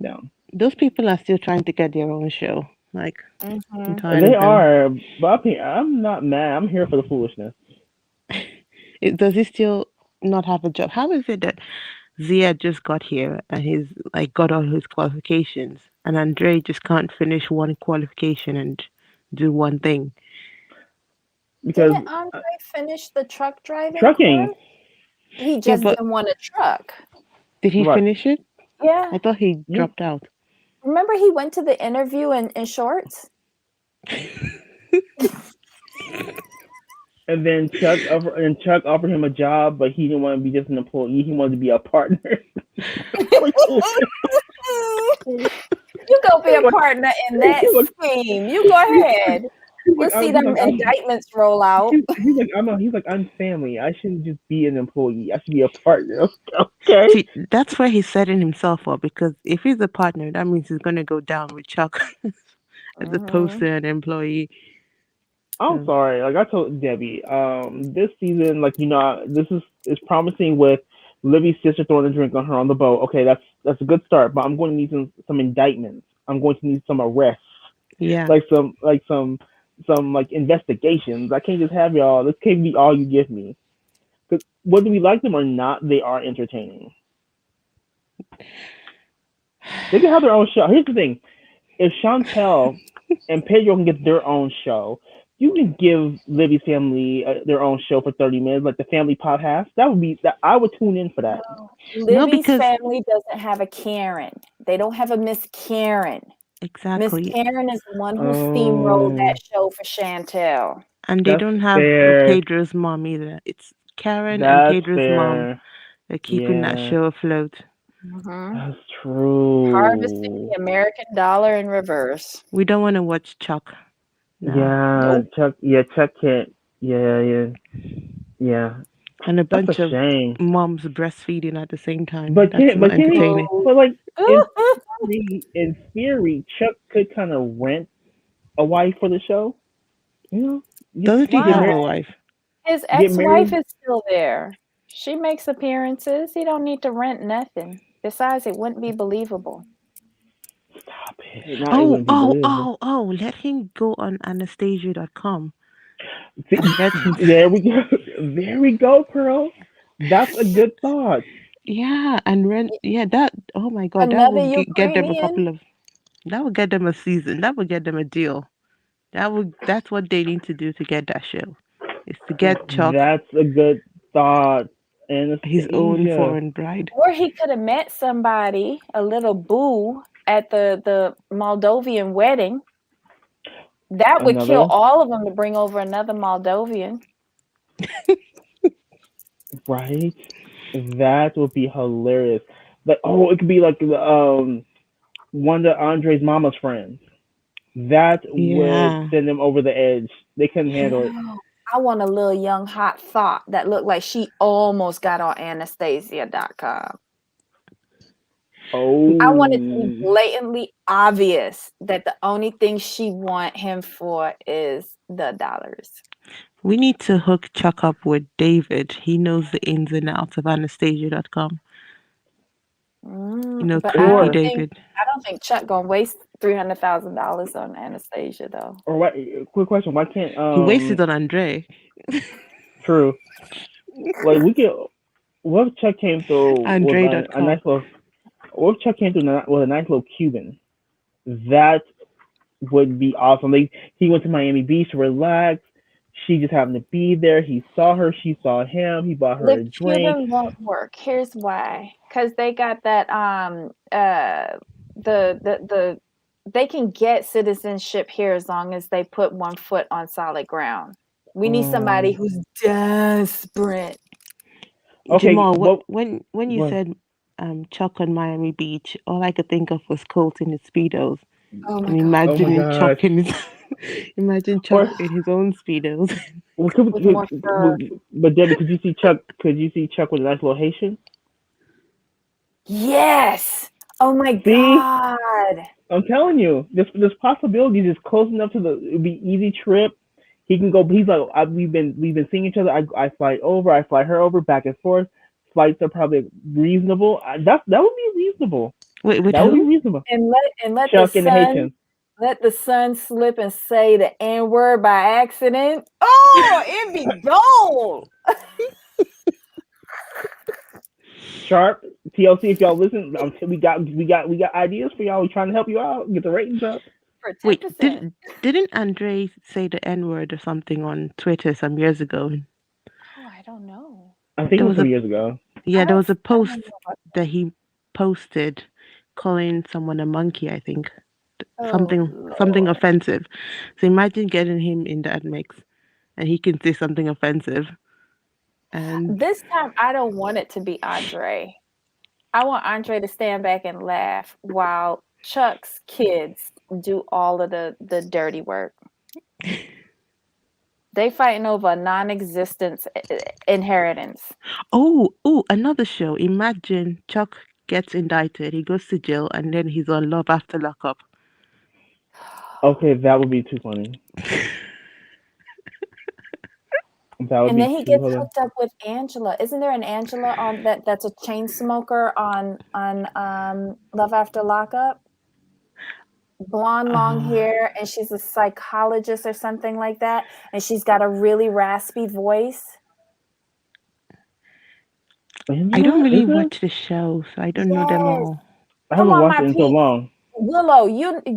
down. Those people are still trying to get their own show. Like, I'm Hmm. tired They of them. are, but I'm not mad. I'm here for the foolishness Does he still not have a job? How is it that Zied just got here and he's like got all his qualifications, and Andre just can't finish one qualification and do one thing? because Didn't Andre finish the truck driving trucking, course? He Yeah, just but didn't want a truck. did he right? finish it? Yeah. I thought he You dropped out. Remember he went to the interview in shorts? and then Chuck offered him a job, but he didn't want to be just an employee. He wanted to be a partner. Like, You go be he a was, partner in that he was, scheme. You go ahead. We'll see he's them like, indictments roll out. he's like, I'm family. I shouldn't just be an employee. I should be a partner. Okay. See, that's where he's setting himself up because if he's a partner, that means he's gonna go down with Chuck as opposed Hmm. to an employee. I'm So sorry. Like I told Debbie, this season, like this is promising with Livy's sister throwing a drink on her on the boat. Okay, that's a good start, but I'm going to need some indictments. I'm going to need some arrests. Yeah. Like some investigations. I can't just have y'all. This can't be all you give me. Because whether we like them or not, they are entertaining. They can have their own show. Here's the thing: if Chantel and Pedro can get their own show, you can give Libby's family their own show for 30 minutes, like the Family Pot has. That would be that. I would tune in for that. No. No, Libby's because family doesn't have a Karen. They don't have a Miss Karen. Miss exactly, Karen is the one who steamrolled Oh, that show for Chantel. and they that's don't have fair. Pedro's mom either. It's Karen and That's Pedro's mom. fair. They're keeping that Yeah, show afloat. Mhm. that's Harvesting true. the American dollar in reverse. We don't want to watch Chuck now. Yeah, Nope. Chuck. Yeah, Chuck can't. Yeah, yeah, yeah. And a That's a bunch of shame. moms breastfeeding at the same time. But That's can not but can he? entertaining. Oh. But like in theory, Chuck could kind of rent a wife for the show. You know, get Doesn't he get have Why? a married. wife? His Get ex-wife married. is still there. She makes appearances. He don't need to rent nothing. Besides, it wouldn't be believable. Stop it. Not it Oh, wouldn't be oh, believable. oh, oh, let him go on Anastasia.com and See, let him. there we go. There we go, Pearl. That's a good thought. Yeah, and rent. Yeah, that. Oh my God, that Another will get them a Ukrainian. couple of. That would get them a season. That would get them a deal. That would. That's what they need to do to get that show. Is to get Chuck That's a good thought. his own Anastasia. foreign bride. Or he could have met somebody, a little boo, at the Moldovan wedding. That would kill Another. all of them to bring over another Moldovan. Right? That would be hilarious. Like, oh, it could be like one of Andre's mama's friends. That would Yeah. send them over the edge. They couldn't handle it. No. I want a little young hot thought that looked like she almost got on Anastasia.com. I want it to be Oh, blatantly obvious that the only thing she want him for is the dollars. We need to hook Chuck up with David. He knows the ins and outs of Anastasia.com. But Creepy or David. I don't think Chuck gonna waste $300,000 on Anastasia though. what? Quick question: why can't He wasted on Andre. True? Like we could. What if Chuck came through with a nice Andre.com. little? What if Chuck came through with a nice little Cuban? That would be awesome. He went to Miami Beach to relax. She just happened to be there. He saw her. She saw him. He bought her The a drink. Cuban won't work. Here's why. Because they got that the they can get citizenship here as long as they put one foot on solid ground. We need somebody Um. who's desperate. Okay. Jamal, What? when you What? said Chuck on Miami Beach, all I could think of was Colt in his speedos, Oh my and god, Oh my imagining gosh. Chuck in his imagine Chuck Or in his own speedos. well, with more fur. but Debbie, could you see Chuck? Could you see Chuck with a nice little Haitian? Yes. Oh my See, god. I'm telling you, this possibilities is close enough to the it'd be easy trip. He can go. He's like, we've been seeing each other. I fly over. I fly her over, back and forth. Flights are probably reasonable. That would be reasonable. Wait, with That would be who? reasonable. And let Chuck and the Haitian. the sun slip and say the N word by accident. Oh, it'd be gold. Sharp TLC. If y'all listen, we got ideas for y'all. We trying to help you out. Get the ratings up. For Wait, 10%. didn't Andre say the N word or something on Twitter some years ago? Oh, I don't know. I think it There was was some a years ago. Yeah, there was a I don't post know about that he posted calling someone a monkey, I think. oh Something Lord. offensive. So imagine getting him in that mix and he can say something offensive. And This time I don't want it to be Andre. I want Andre to stand back and laugh while Chuck's kids do all of the dirty work. They fighting over a non-existent inheritance. another show. Imagine Chuck gets indicted, he goes to jail, and then he's on Love After Lockup. Okay, that would be too funny. That would And be then he too gets hilarious. hooked up with Angela. Isn't there an Angela on that's a chain smoker on Love After Lockup? blonde, long hair, and she's a psychologist or something like that, and she's got a really raspy voice. I don't Angela, really is it? watch the show, so I don't know them Yes. all. I Come haven't on, watched my it in so Pete. long. Willow,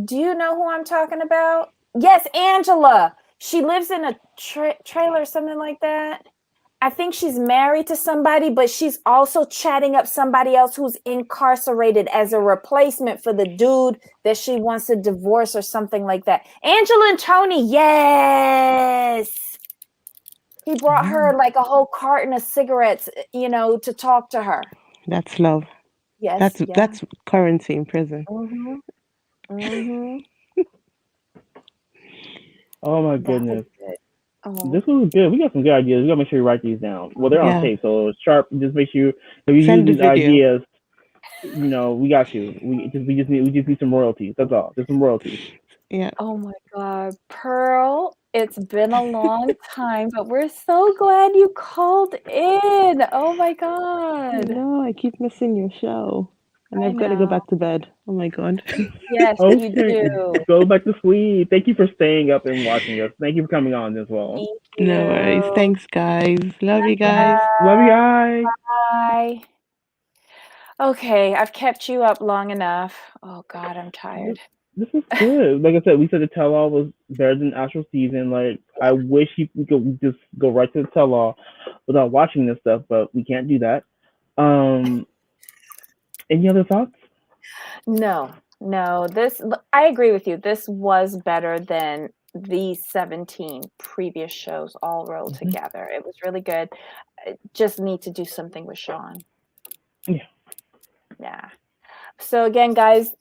do you know who I'm talking about? Yes, Angela. She lives in a trailer or something like that. I think she's married to somebody, but she's also chatting up somebody else who's incarcerated as a replacement for the dude that she wants to divorce or something like that. Angela and Tony, yes. He brought her like a whole carton of cigarettes, to talk to her. That's love. Yes, yeah. That's currency in prison. Mhm. Mhm. Oh my That was goodness. good. Oh, This was good. We got some good ideas. We gotta make sure you write these down. Well, they're on Yeah. tape, so sharp. Just make sure if you use Send the these video. ideas, we got you. We just need some royalties. That's all. Just some royalties. Yeah. oh my God, Pearl, it's been a long time, but we're so glad you called in. Oh my I God. know. I keep missing your show, and I I've got to go know. back to bed. Oh my god. Yes, you Okay, do. go back to sleep. Thank you for staying up and watching us. Thank you for coming on as well. Thank No worries. you. Thanks, guys. Love you guys. Love you guys. Bye. Okay, I've kept you up long enough. Oh God, I'm This, tired. this is good. Like I said, we said the tell all was better than the actual season. Like I wish we could just go right to the tell all without watching this stuff, but we can't do that. Um, any other thoughts? No, no, I agree with you. This was better than the 17 previous shows all rolled Mm-hmm. together. It was really good. I just need to do something with Sean. Yeah. Yeah. So again, guys,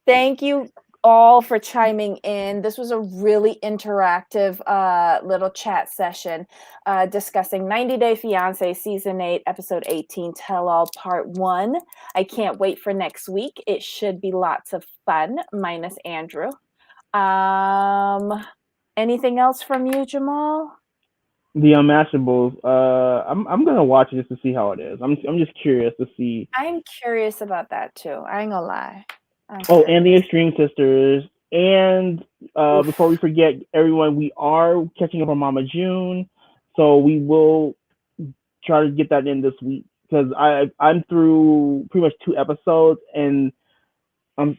thank you all for chiming in. This was a really interactive little chat session discussing 90 Day Fiancé Season 8, Episode 18, Tell All Part 1. I can't wait for next week. It should be lots of fun, minus Andrew. Anything else from you, Jamal? The Unmatchables. I'm gonna watch it just to see how it is. I'm just curious to see. I'm curious about that too. I ain't gonna lie. I'm Oh, and the curious. Extreme Sisters. And before we Oof. forget, everyone, we are catching up on Mama June, so we will try to get that in this week because I'm through pretty much 2 episodes, and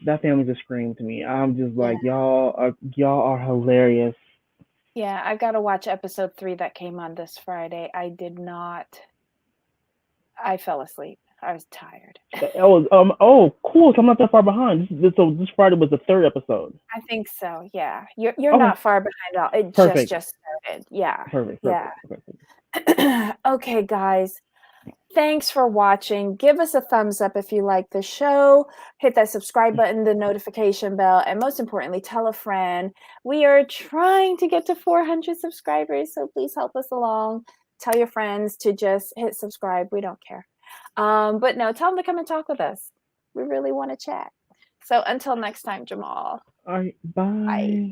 that family just screamed to me. I'm just Yeah. like y'all are hilarious. Yeah, I've got to watch episode 3 that came on this Friday. I did not. I fell asleep. I was tired. Cool. So I'm not that far behind. So this Friday was the 3rd episode. I think so. Yeah. You're Okay, not far behind at all. It perfect, just started. Yeah. perfect, Yeah. perfect. Okay. Okay, guys. Thanks for watching. Give us a thumbs up if you like the show. Hit that subscribe button, the notification bell, and most importantly, tell a friend. We are trying to get to 400 subscribers, so please help us along. Tell your friends to just hit subscribe. We don't care. But no, tell them to come and talk with us. We really want to chat. So until next time, Jamal. All right, Bye. bye.